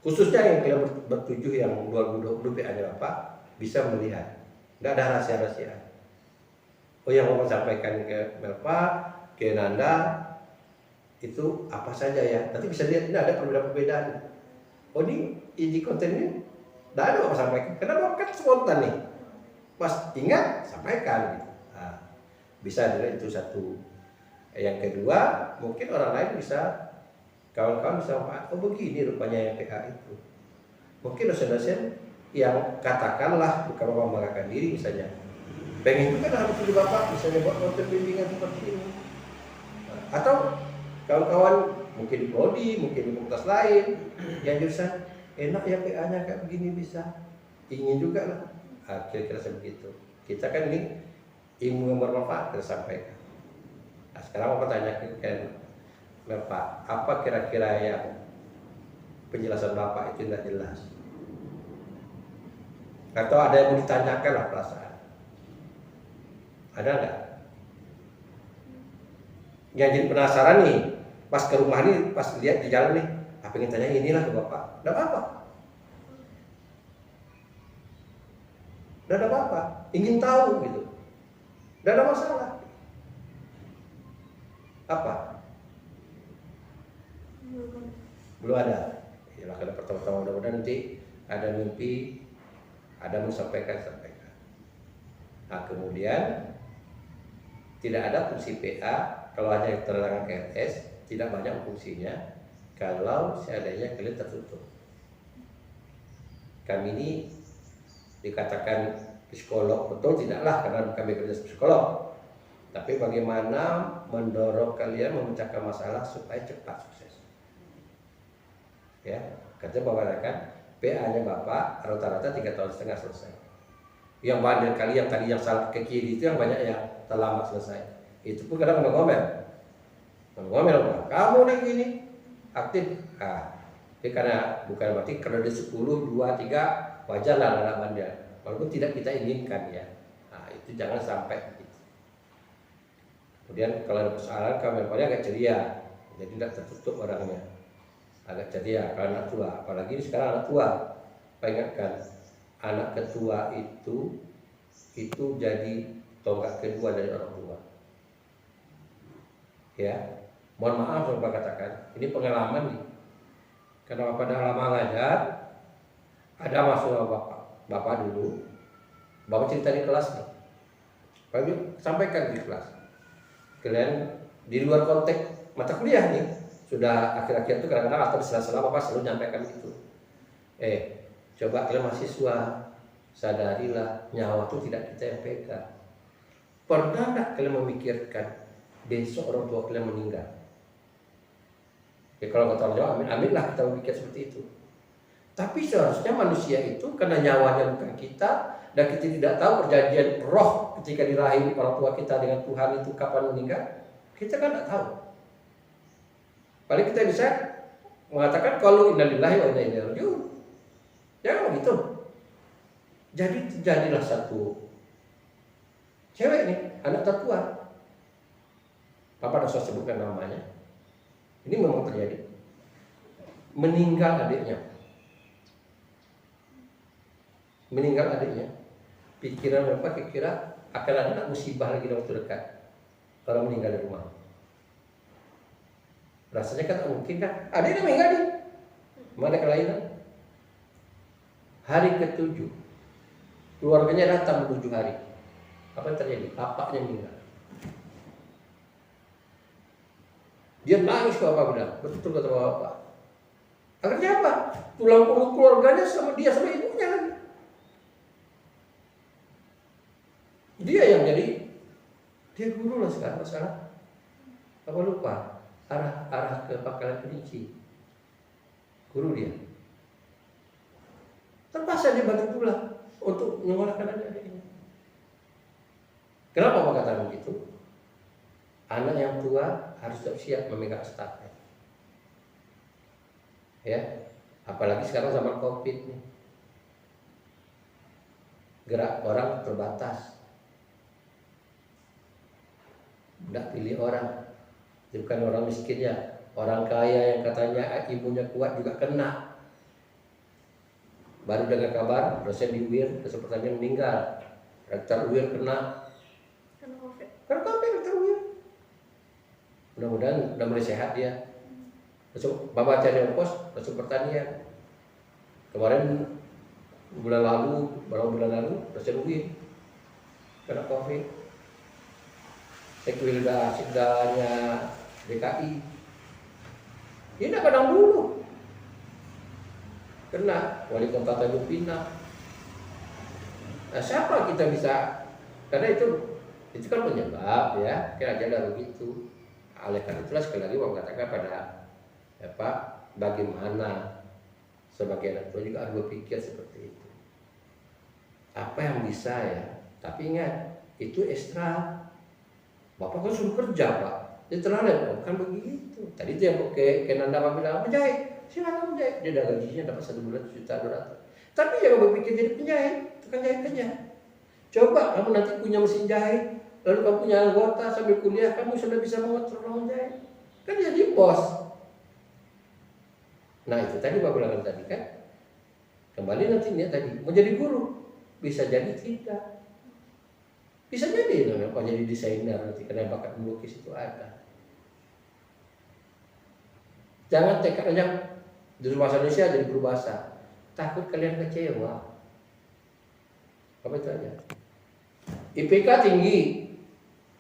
khususnya yang kalian bertujuh yang 2020 PA-nya Bapak bisa melihat. Tidak ada rahasia-rahasia. Oh, yang Bapak sampaikan ke Melpa, ke Nanda, itu apa saja ya? Nanti bisa lihat ini ada perbedaan-perbedaan. Oh, ini konten ini tidak ada Bapak sampaikan. Kenapa Bapak kan spontan nih? Pas ingat sampaikan. Nah, bisa dilihat itu satu. Yang kedua, mungkin orang lain bisa, kawan-kawan bisa, oh begini rupanya yang PA itu. Mungkin dosen-dosen yang katakanlah bukan Bapak membanggakan diri misalnya, pengen juga harus pilih Bapak misalnya buat konten bimbingan seperti ini. Nah, atau kawan-kawan mungkin di prodi, mungkin di fakultas lain yang jurusan enak ya PA-nya kayak begini bisa, ingin juga lah. Kira-kira seperti itu. Kita kan ini ilmu yang bermanfaat kita sampaikan. Nah, sekarang Bapak tanyakan Bapak, apa kira-kira yang penjelasan Bapak itu tidak jelas? Atau ada yang mau ditanyakan lah perasaan? Ada nggak? Yang jadi penasaran nih, pas ke rumah nih, pas lihat di jalan nih, pengen tanya inilah ke Bapak. Tidak apa-apa. Tidak ada apa-apa. Ingin tahu gitu. Tidak ada masalah. Apa? Belum ada. Yalah, kalau pertama-tama mudah-mudahan nanti ada mimpi, ada mau sampaikan. Nah, kemudian tidak ada fungsi PA kalau hanya keterangan KRS, tidak banyak fungsinya kalau seandainya kalian tertutup. Kami ini dikatakan psikolog, betul tidaklah karena kami kerja psikolog. Tapi bagaimana mendorong kalian memecahkan masalah supaya cepat sukses. Ya, kerja Bapak kan PA-nya Bapak rata-rata 3,5 tahun selesai. Yang banyak kali yang tadi yang salah ke kiri itu yang banyak yang terlambat selesai. Itu pun kadang ngomel. Kamu nih gini aktif. Tapi karena bukan berarti kalau di 10, 2, 3 wajar lah anak bandel. Walaupun tidak kita inginkan ya. Nah, itu jangan sampai begitu. Kemudian kalau ada persoalan kami agak ceria. Jadi tidak tertutup orangnya. Agak ceria kalau anak tua. Apalagi sekarang anak tua. Saya ingatkan anak ketua itu jadi tonggak kedua dari orang tua. Ya, mohon maaf Bapak katakan, ini pengalaman nih. Karena Bapak dah lama ngajar, ada masuk Bapak dulu, Bapak cerita di kelas nih. Bapak sampaikan di kelas. kalian di luar konteks mata kuliah nih, sudah akhir-akhir itu kadang-kadang atau di sela-sela Bapak selalu nyampaikan itu. Coba kalian mahasiswa, sadarilah nyawa itu tidak kita yang pegang. Pernah enggak kalian memikirkan besok orang tua kalian meninggal? Ya kalau kata orang Jawa, amin lah kita berpikir seperti itu. Tapi seharusnya manusia itu karena nyawanya bukan kita dan kita tidak tahu perjanjian roh ketika dirahim orang tua kita dengan Tuhan itu kapan meninggal, kita kan tidak tahu. Paling kita bisa mengatakan kalau innalillahi wa inna ilaihi raji'un. Jangan begitu. Jadi terjadilah satu cewek nih, anak tertua. Papa tidak usah sebutkan namanya. Ini memang terjadi. Meninggal adiknya. Pikiran Bapak kira akan ada musibah lagi dalam waktu dekat. Kalau meninggal di rumah. Rasanya kan mungkin kan. Adiknya meninggal nih. Mana kelainan? Hari ke-7 keluarganya datang 7 hari. Apa yang terjadi? Bapaknya meninggal. Dia nangis ke Bapak bilang, betul kata Bapak. Akhirnya apa? Tulang punggung keluarganya sama dia sama ibunya lagi. Dia yang jadi, dia guru lah sekarang. Apa lupa? Arah ke Pangkalan Kerinci. Guru dia. Terpaksa dia bantu pula untuk menyekolahkan adik-adiknya. Kenapa Bapak katakan begitu? Anak yang tua harus siap memegang stafet. Ya, apalagi sekarang zaman COVID nih. Gerak orang terbatas. Tidak pilih orang. Bukan orang miskin ya. Orang kaya yang katanya ibunya kuat juga kena. Baru dengar kabar dosen di UIR dosen pertanian meninggal. Rektor UIR kena. Karena COVID rektor UIR. Mudah-mudahan udah mulai sehat dia. Bapak cari ongkos dosen pertanian. Kemarin beberapa bulan lalu dosen UIR kena COVID. Sekdanya DKI. Ini tidak kadang dulu. Kena wali kota Tanjung Pinang. Nah, siapa kita bisa? Karena itu kan penyebab ya, kira-kira begitu. Oleh karena itulah sekali lagi Bapak katakan pada bagaimana sebagai anak tua juga harus berpikir seperti itu. Apa yang bisa ya? Tapi ingat itu ekstra. Bapak kan suruh kerja Pak. Dia terlalu bukan begitu. Tadi itu yang ke Nanda Bapak bilang menjahit. Silakan menjahit, dia ada gajinya dapat 1 bulan 1.200.000. Tapi jangan berpikir jadi penjahit, tukang jahit aja. Coba kamu nanti punya mesin jahit, lalu kamu punya anggota sambil kuliah, kamu sudah bisa mengontrol menjahit. Kan jadi bos. Nah itu tadi Bapak bilang tadi kan. Kembali nanti dia tadi mau jadi guru, bisa jadi tidak. Bisa jadi kalau jadi desainer nanti karena bakat melukis itu ada. Jangan tekad aja di bahasa Indonesia jadi berbahasa. Takut kalian kecewa. Apa itu aja? IPK tinggi,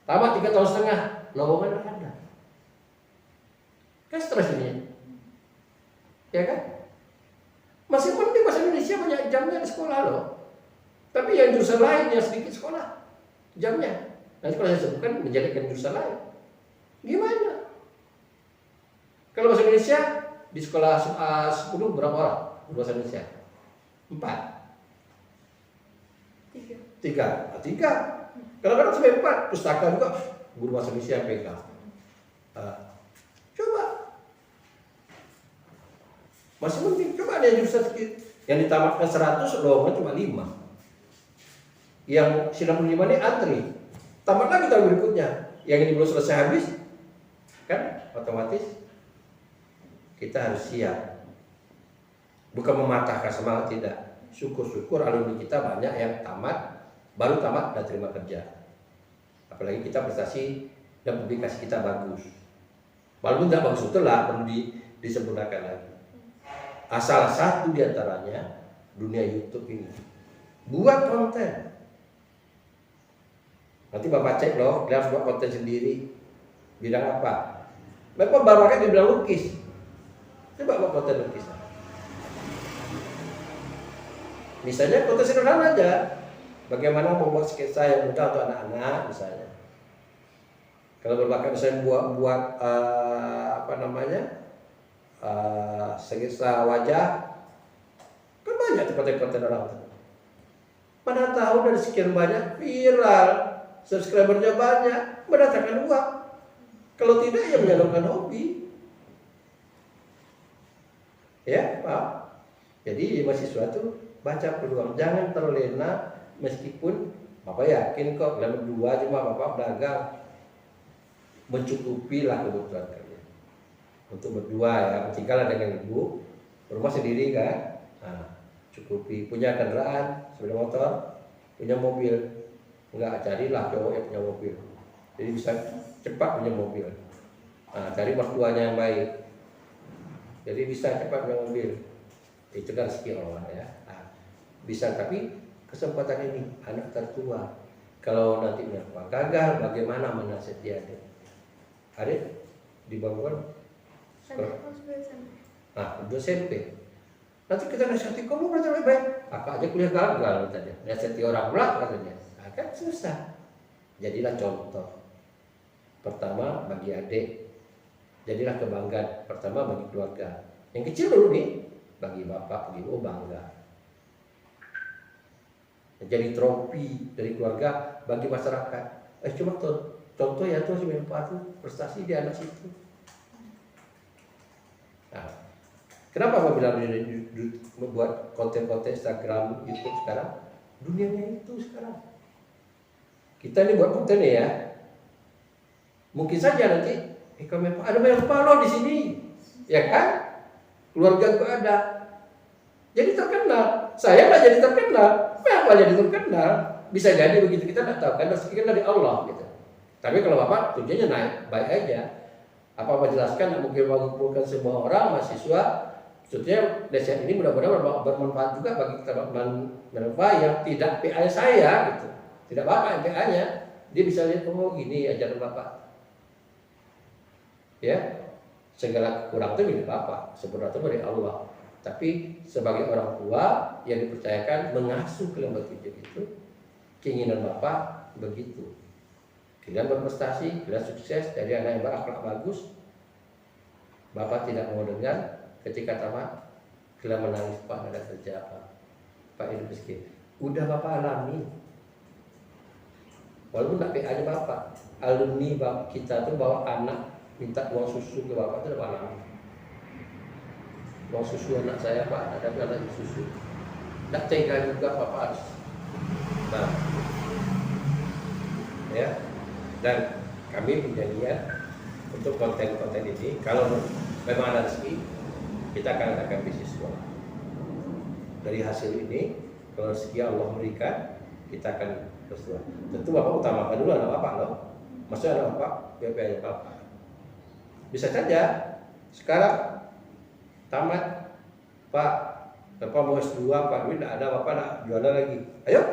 tamat 3,5 tahun, lowongan ada. Kan stres ini, ya kan? Masih penting bahasa Indonesia banyak jamnya di sekolah loh. Tapi yang jurusan lain yang sedikit sekolah jamnya. Nanti kalau saya sebutkan menjadikan jurusan lain, gimana? Kalau bahasa Indonesia di sekolah 10 berapa orang bahasa Indonesia? 4. 3. Kadang-kadang sampai 4 pustaka juga guru bahasa Indonesia yang pegang. Coba. Masih penting. Coba ada yang jurusan sedikit. Yang ditamatkan 100 lowongan cuma 5. Yang 95 ini antri. Tamat lagi tahun berikutnya. Yang ini belum selesai habis, kan otomatis kita harus siap. Bukan mematahkan semangat, tidak. Syukur-syukur alumni kita banyak yang baru tamat dan terima kerja. Apalagi kita prestasi dan publikasi kita bagus. Walaupun tidak bagus itulah perlu disempurnakan lagi. Asal satu diantaranya dunia YouTube ini. Buat konten. Nanti Bapak cek loh, dia harus buat konten sendiri. Bidang apa? Bapak barukan di bidang lukis. Coba Bapak konten lukis. Misalnya konten sederhana aja. Bagaimana membuat sketsa yang mudah untuk anak-anak misalnya. Kalau berbakat misalnya buat sketsa wajah, kan banyak konten orang itu. Mana tahu dari sekian banyak viral, subscribernya banyak, mendatangkan uang. Kalau tidak ya menyalurkan hobi. Ya, Pak. Jadi mahasiswa tuh baca peluang, jangan terlena meskipun Bapak yakin kok dalam berdua cuma Bapak dagang mencukupi lah kebutuhan kalian. Untuk berdua ya, tinggal dengan ibu, rumah sendiri kan. Nah, cukupi, punya kendaraan, sepeda motor, punya mobil. Enggak, carilah cowok yang punya mobil. Jadi bisa cepat punya mobil. Nah, cari mertuanya yang baik. Jadi bisa cepat punya mobil. Itu kan rezeki Allah ya. Nah, bisa, tapi kesempatan ini anak tertua. Kalau nanti mertua gagal, bagaimana menasihati adik? Adik dibangun sekolah. Nah, udah SMP. Nanti kita nasihati kamu belajar lebih baik. Kakak aja kuliah gagal katanya. Nasihati orang pula katanya. Nah, kan susah. Jadilah contoh. Pertama bagi adik, jadilah kebanggaan. Pertama bagi keluarga. Yang kecil dulu nih, bagi bapak, bagi ibu bangga. Jadi trofi dari keluarga bagi masyarakat. Cuma contoh ya tuh si Pak tuh prestasi di anak situ. Nah, kenapa apabila membuat konten-konten Instagram, YouTube sekarang? Dunianya itu sekarang. Kita ini buat konten ya. Mungkin saja nanti ada banyak follow di sini, ya kan? Keluarga gua ada. Jadi terkenal. Saya nggak jadi terkenal. Kenapa jadi terkenal? Bisa jadi begitu, kita nggak tahu. Kan rezeki kan dari Allah gitu. Tapi kalau Bapak tujuannya naik, baik aja. Apa jelaskan mungkin mengumpulkan semua orang mahasiswa. Maksudnya nasihat ini mudah-mudahan bermanfaat juga bagi teman-teman yang tidak PA saya gitu. Tidak Bapak yang PA-nya. Dia bisa lihat, oh gini ajaran Bapak. Ya, segala kekurangan itu milik Bapak, sebenarnya itu dari Allah. Tapi sebagai orang tua yang dipercayakan mengasuh kelompok itu, keinginan Bapak begitu. Kalian berprestasi, kalian sukses, jadi anak yang berakhlak bagus. Bapak tidak mau dengar ketika tamat kalian menangis, Pak ada kerja apa, Pak hidup miskin. Udah Bapak alami. Walaupun tak PA-nya Bapak, alumni Bapak kita tuh bawa anak minta uang susu ke Bapak itu udah alami. Uang susu anak saya Pak, ada anak susu. Tidak tega juga Bapak harus. Nah, ya. Dan kami punya niat untuk konten-konten ini. Kalau memang ada rezeki, kita akan adakan bisnis sekolah. Dari hasil ini, kalau rezeki Allah berikan, kita akan bersekolah. Tentu Bapak utamakan dulu anak Bapak loh. Maksudnya anak Bapak, biaya Bapak. Bisa saja sekarang tamat, Pak, Bapak mau S2, Pak duit tidak ada, Bapak nak jualan lagi. Ayo,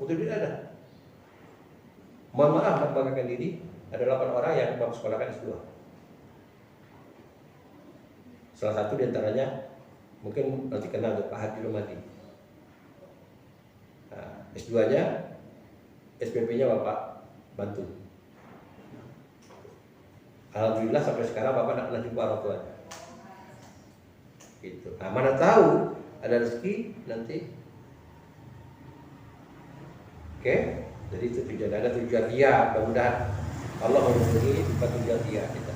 untuk duit ada. Mohon maaf, membanggakan diri ada 8 orang yang mau sekolahkan S2. Salah satu diantaranya mungkin nanti kenal Pak Hadi Romadi. Nah, S2-nya, SPP-nya Bapak bantu. Alhamdulillah sampai sekarang Bapak tidak pernah jumpa orang tuanya. Gitu. Nah, mana tahu ada rezeki nanti. Oke, jadi itu tujuan, ada tujuan dia. Mudah-mudahan Allah menghubungi tujuan dia kita.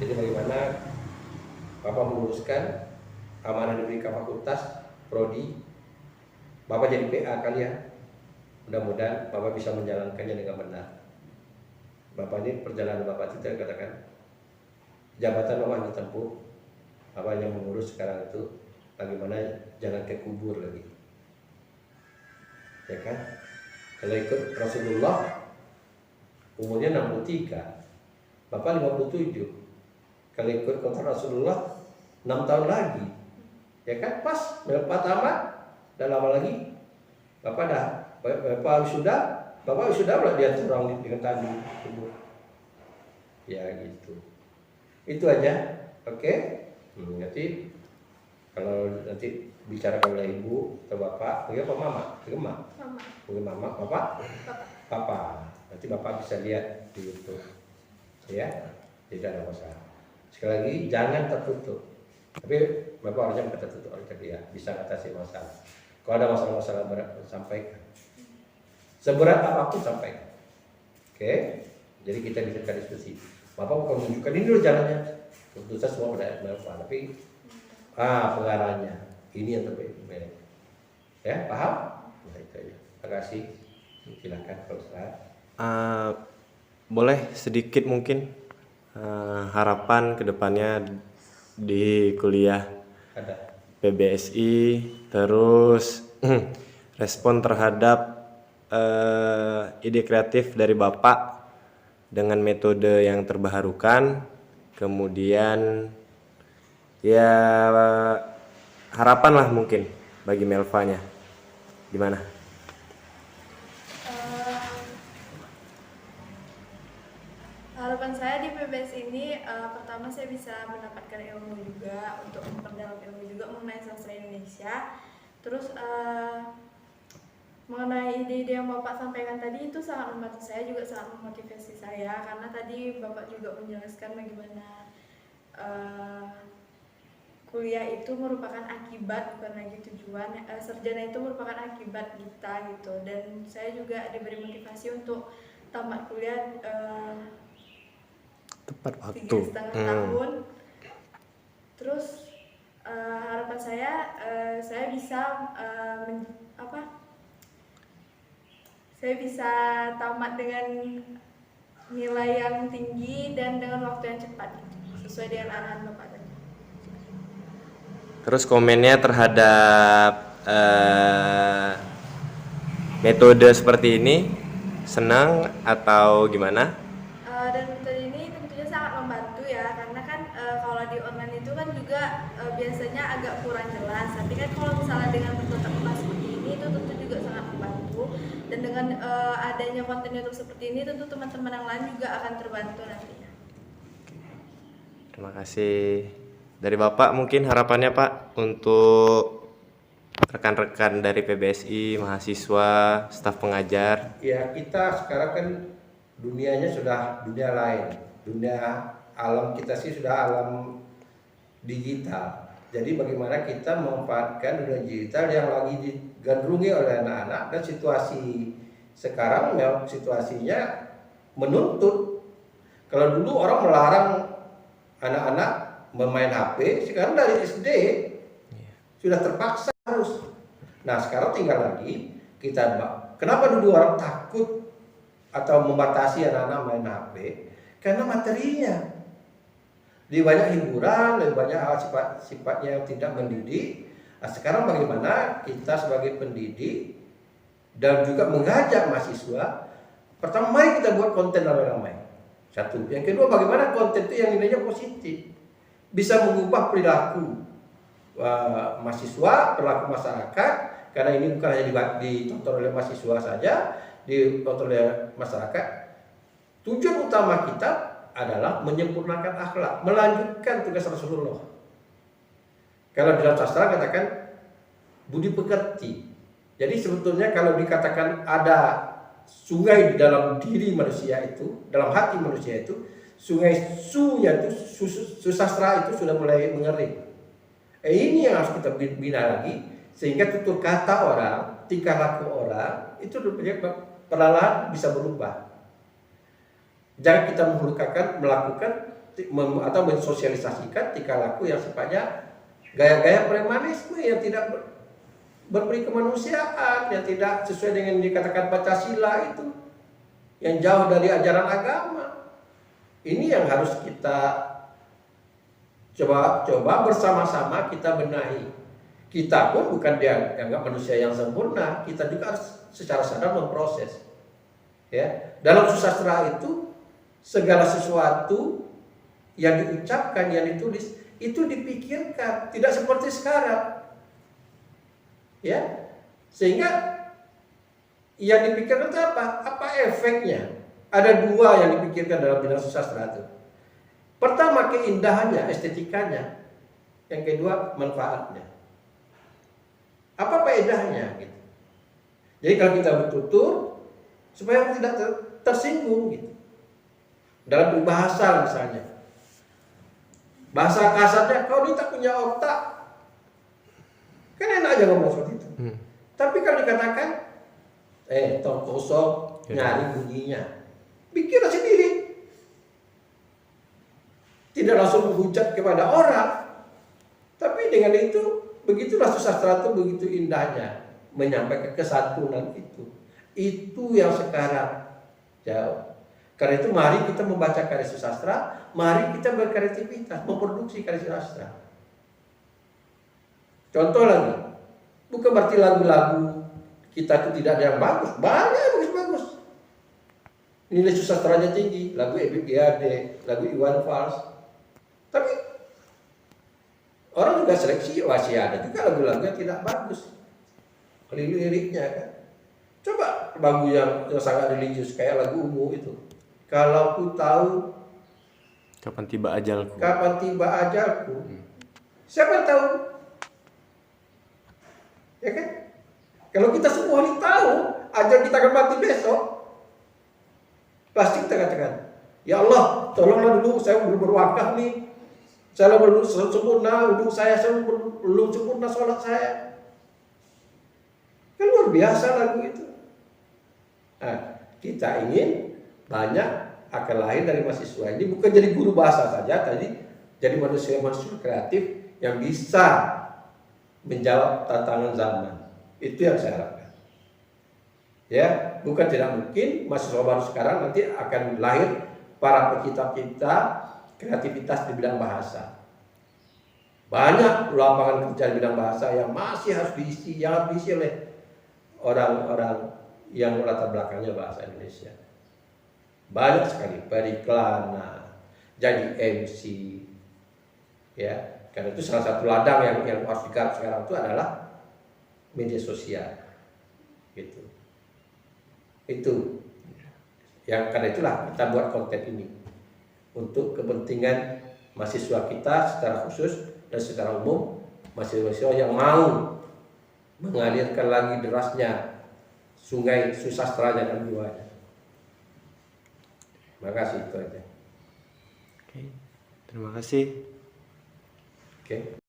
Jadi bagaimana Bapak meluruskan amanah diberikan fakultas, prodi, Bapak jadi PA kalian. Mudah-mudahan Bapak bisa menjalankannya dengan benar. Bapak ini perjalanan Bapak itu katakan jabatan Bapak ditempuh, Bapak yang mengurus sekarang itu bagaimana jangan ke kubur lagi, ya kan? Kalau ikut Rasulullah umurnya 63, Bapak 57. Kalau ikut kontra Rasulullah 6 tahun lagi, ya kan? Pas Bapak tamat, dan lama lagi Bapak sudah pula dia orang dengan tadi kubur. Ya gitu. Itu aja. Oke. Nanti kalau nanti bicara oleh ibu atau bapak, panggil apa mama? Panggil mama. Panggil mama, bapak? Papa. Nanti bapak bisa lihat di YouTube. Ya, tidak ada masalah. Sekali lagi jangan tertutup. Tapi bapak harusnya bukan tertutup oleh dia, bisa atasi masalah. Kalau ada masalah-masalah berat, sampaikan. Seberat apapun sampaikan. Oke? Jadi kita bisa diskusi. Bapak bukan menunjukkan ini dulu jalannya. Tentu saja semua pada Bapak, tapi pengarahnya ini yang terbaik. Ya, paham? Nah, itu aja. Terima kasih. Silakan kalau salah. Boleh sedikit mungkin harapan kedepannya di kuliah Ada. PBSI, terus respon terhadap ide kreatif dari Bapak dengan metode yang terbaharukan, kemudian ya harapan lah mungkin bagi Melvanya, gimana? Harapan saya di PBS ini pertama saya bisa mendapatkan ilmu juga untuk memperdalam ilmu juga mengenai sastra Indonesia. Terus mengenai ide-ide yang Bapak sampaikan tadi itu sangat membantu saya, juga sangat memotivasi saya karena tadi Bapak juga menjelaskan bagaimana kuliah itu merupakan akibat bukan lagi tujuan. Sarjana itu merupakan akibat kita gitu, dan saya juga diberi motivasi untuk tamat kuliah Tepat waktu. 3,5 tahun. Terus harapan saya bisa saya bisa tamat dengan nilai yang tinggi dan dengan waktu yang cepat sesuai dengan arahan Bapak tadi. Terus komennya terhadap metode seperti ini, senang atau gimana? Dan metode ini tentunya sangat membantu ya, karena kan kalau di online itu kan juga biasanya agak kurang jelas. Tapi kan kalau misalnya dengan metode kelas seperti ini itu tentu juga sangat membantu, dan dengan adanya konten YouTube seperti ini tentu teman-teman yang lain juga akan terbantu nantinya. Terima kasih. Dari Bapak mungkin harapannya Pak untuk rekan-rekan dari PBSI, mahasiswa, staf pengajar. Ya, kita sekarang kan dunianya sudah dunia lain. Dunia alam kita sih sudah alam digital. Jadi bagaimana kita memanfaatkan dunia digital yang lagi digandrungi oleh anak-anak, dan situasi sekarang memang situasinya menuntut. Kalau dulu orang melarang anak-anak bermain HP, sekarang dari SD sudah terpaksa harus. Nah, sekarang tinggal lagi kita, kenapa dulu orang takut atau membatasi anak-anak main HP? Karena materinya lebih banyak hiburan, lebih banyak hal sifatnya yang tidak mendidik. Nah, sekarang bagaimana kita sebagai pendidik dan juga mengajak mahasiswa, pertama mari kita buat konten ramai-ramai. Satu. Yang kedua, bagaimana konten itu yang nilainya positif, bisa mengubah perilaku mahasiswa, perilaku masyarakat, karena ini bukan hanya ditonton oleh mahasiswa saja, ditonton oleh masyarakat. Tujuan utama kita adalah menyempurnakan akhlak, melanjutkan tugas Rasulullah. Kalau dalam sastra katakan budi pekerti. Jadi sebetulnya kalau dikatakan ada sungai di dalam diri manusia itu, dalam hati manusia itu, sungai sunya itu, susastra itu sudah mulai mengering. Ini yang harus kita bina lagi, sehingga tutur kata orang, tingkah laku orang itu perlahan bisa berubah. Jangan kita melakukan atau mensosialisasikan tingkah laku yang sifatnya gaya-gaya premanisme yang tidak berperi kemanusiaan, yang tidak sesuai dengan yang dikatakan Pancasila itu, yang jauh dari ajaran agama. Ini yang harus kita coba bersama-sama kita benahi. Kita pun bukan dianggap manusia yang sempurna, kita juga harus secara sadar memproses. Ya, dalam susastra itu segala sesuatu yang diucapkan, yang ditulis itu dipikirkan, tidak seperti sekarang. Ya, sehingga yang dipikirkan itu apa? Apa efeknya? Ada dua yang dipikirkan dalam bidang sastra itu. Pertama keindahannya, estetikanya. Yang kedua manfaatnya. Apa faedahnya gitu. Jadi kalau kita bertutur supaya orang tidak tersinggung gitu. Dalam berbahasa misalnya. Bahasa kasarnya, kau ini tak punya otak. Kan enak aja ngomong seperti itu. Tapi kalau dikatakan, tong kosong, nyari bunyinya. Pikirlah sendiri. Tidak langsung menghujat kepada orang. Tapi dengan itu, begitulah susastra itu begitu indahnya. Menyampaikan kesantunan itu. Itu yang sekarang jauh. Karena itu mari kita membaca karya susastra, mari kita berkreativitas, memproduksi karya susastra. Contoh lagi, bukan berarti lagu-lagu kita itu tidak ada yang bagus, banyak yang bagus-bagus. Nilai susastranya tinggi, lagu Ebit G.Ade, lagu Iwan Fals. Tapi orang juga seleksi, masih ada juga lagu-lagu yang tidak bagus. Liriknya kan. Coba lagu yang sangat religius kayak lagu Ungu itu. Kalau ku tahu Kapan tiba ajalku. kapan tiba ajalku. Siapa yang tahu? Ya kan? Kalau kita semua ini tahu ajal kita akan mati besok, pasti kita katakan, ya Allah, tolonglah dulu saya belum berwakaf nih. Saya belum sempurna wudhu saya belum sempurna sholat saya. Kan luar biasa lagu itu. Nah, kita ingin banyak akan lahir dari mahasiswa ini bukan jadi guru bahasa saja, tadi jadi manusia-manusia kreatif yang bisa menjawab tantangan zaman. Itu yang saya harapkan. Ya, bukan tidak mungkin mahasiswa baru sekarang nanti akan lahir para pencipta-pencipta kreativitas di bidang bahasa. Banyak lapangan kerja di bidang bahasa yang masih harus diisi, yang harus diisi oleh orang-orang yang latar belakangnya bahasa Indonesia. Banyak sekali periklana, jadi MC, ya. Karena itu salah satu ladang yang harus digarap sekarang itu adalah media sosial, gitu. Itu, yang karena itulah kita buat konten ini untuk kepentingan mahasiswa kita secara khusus dan secara umum, mahasiswa yang mau mengalirkan lagi derasnya sungai susastranya dan jiwanya. Terima kasih, itu aja. Oke. Terima kasih. Oke.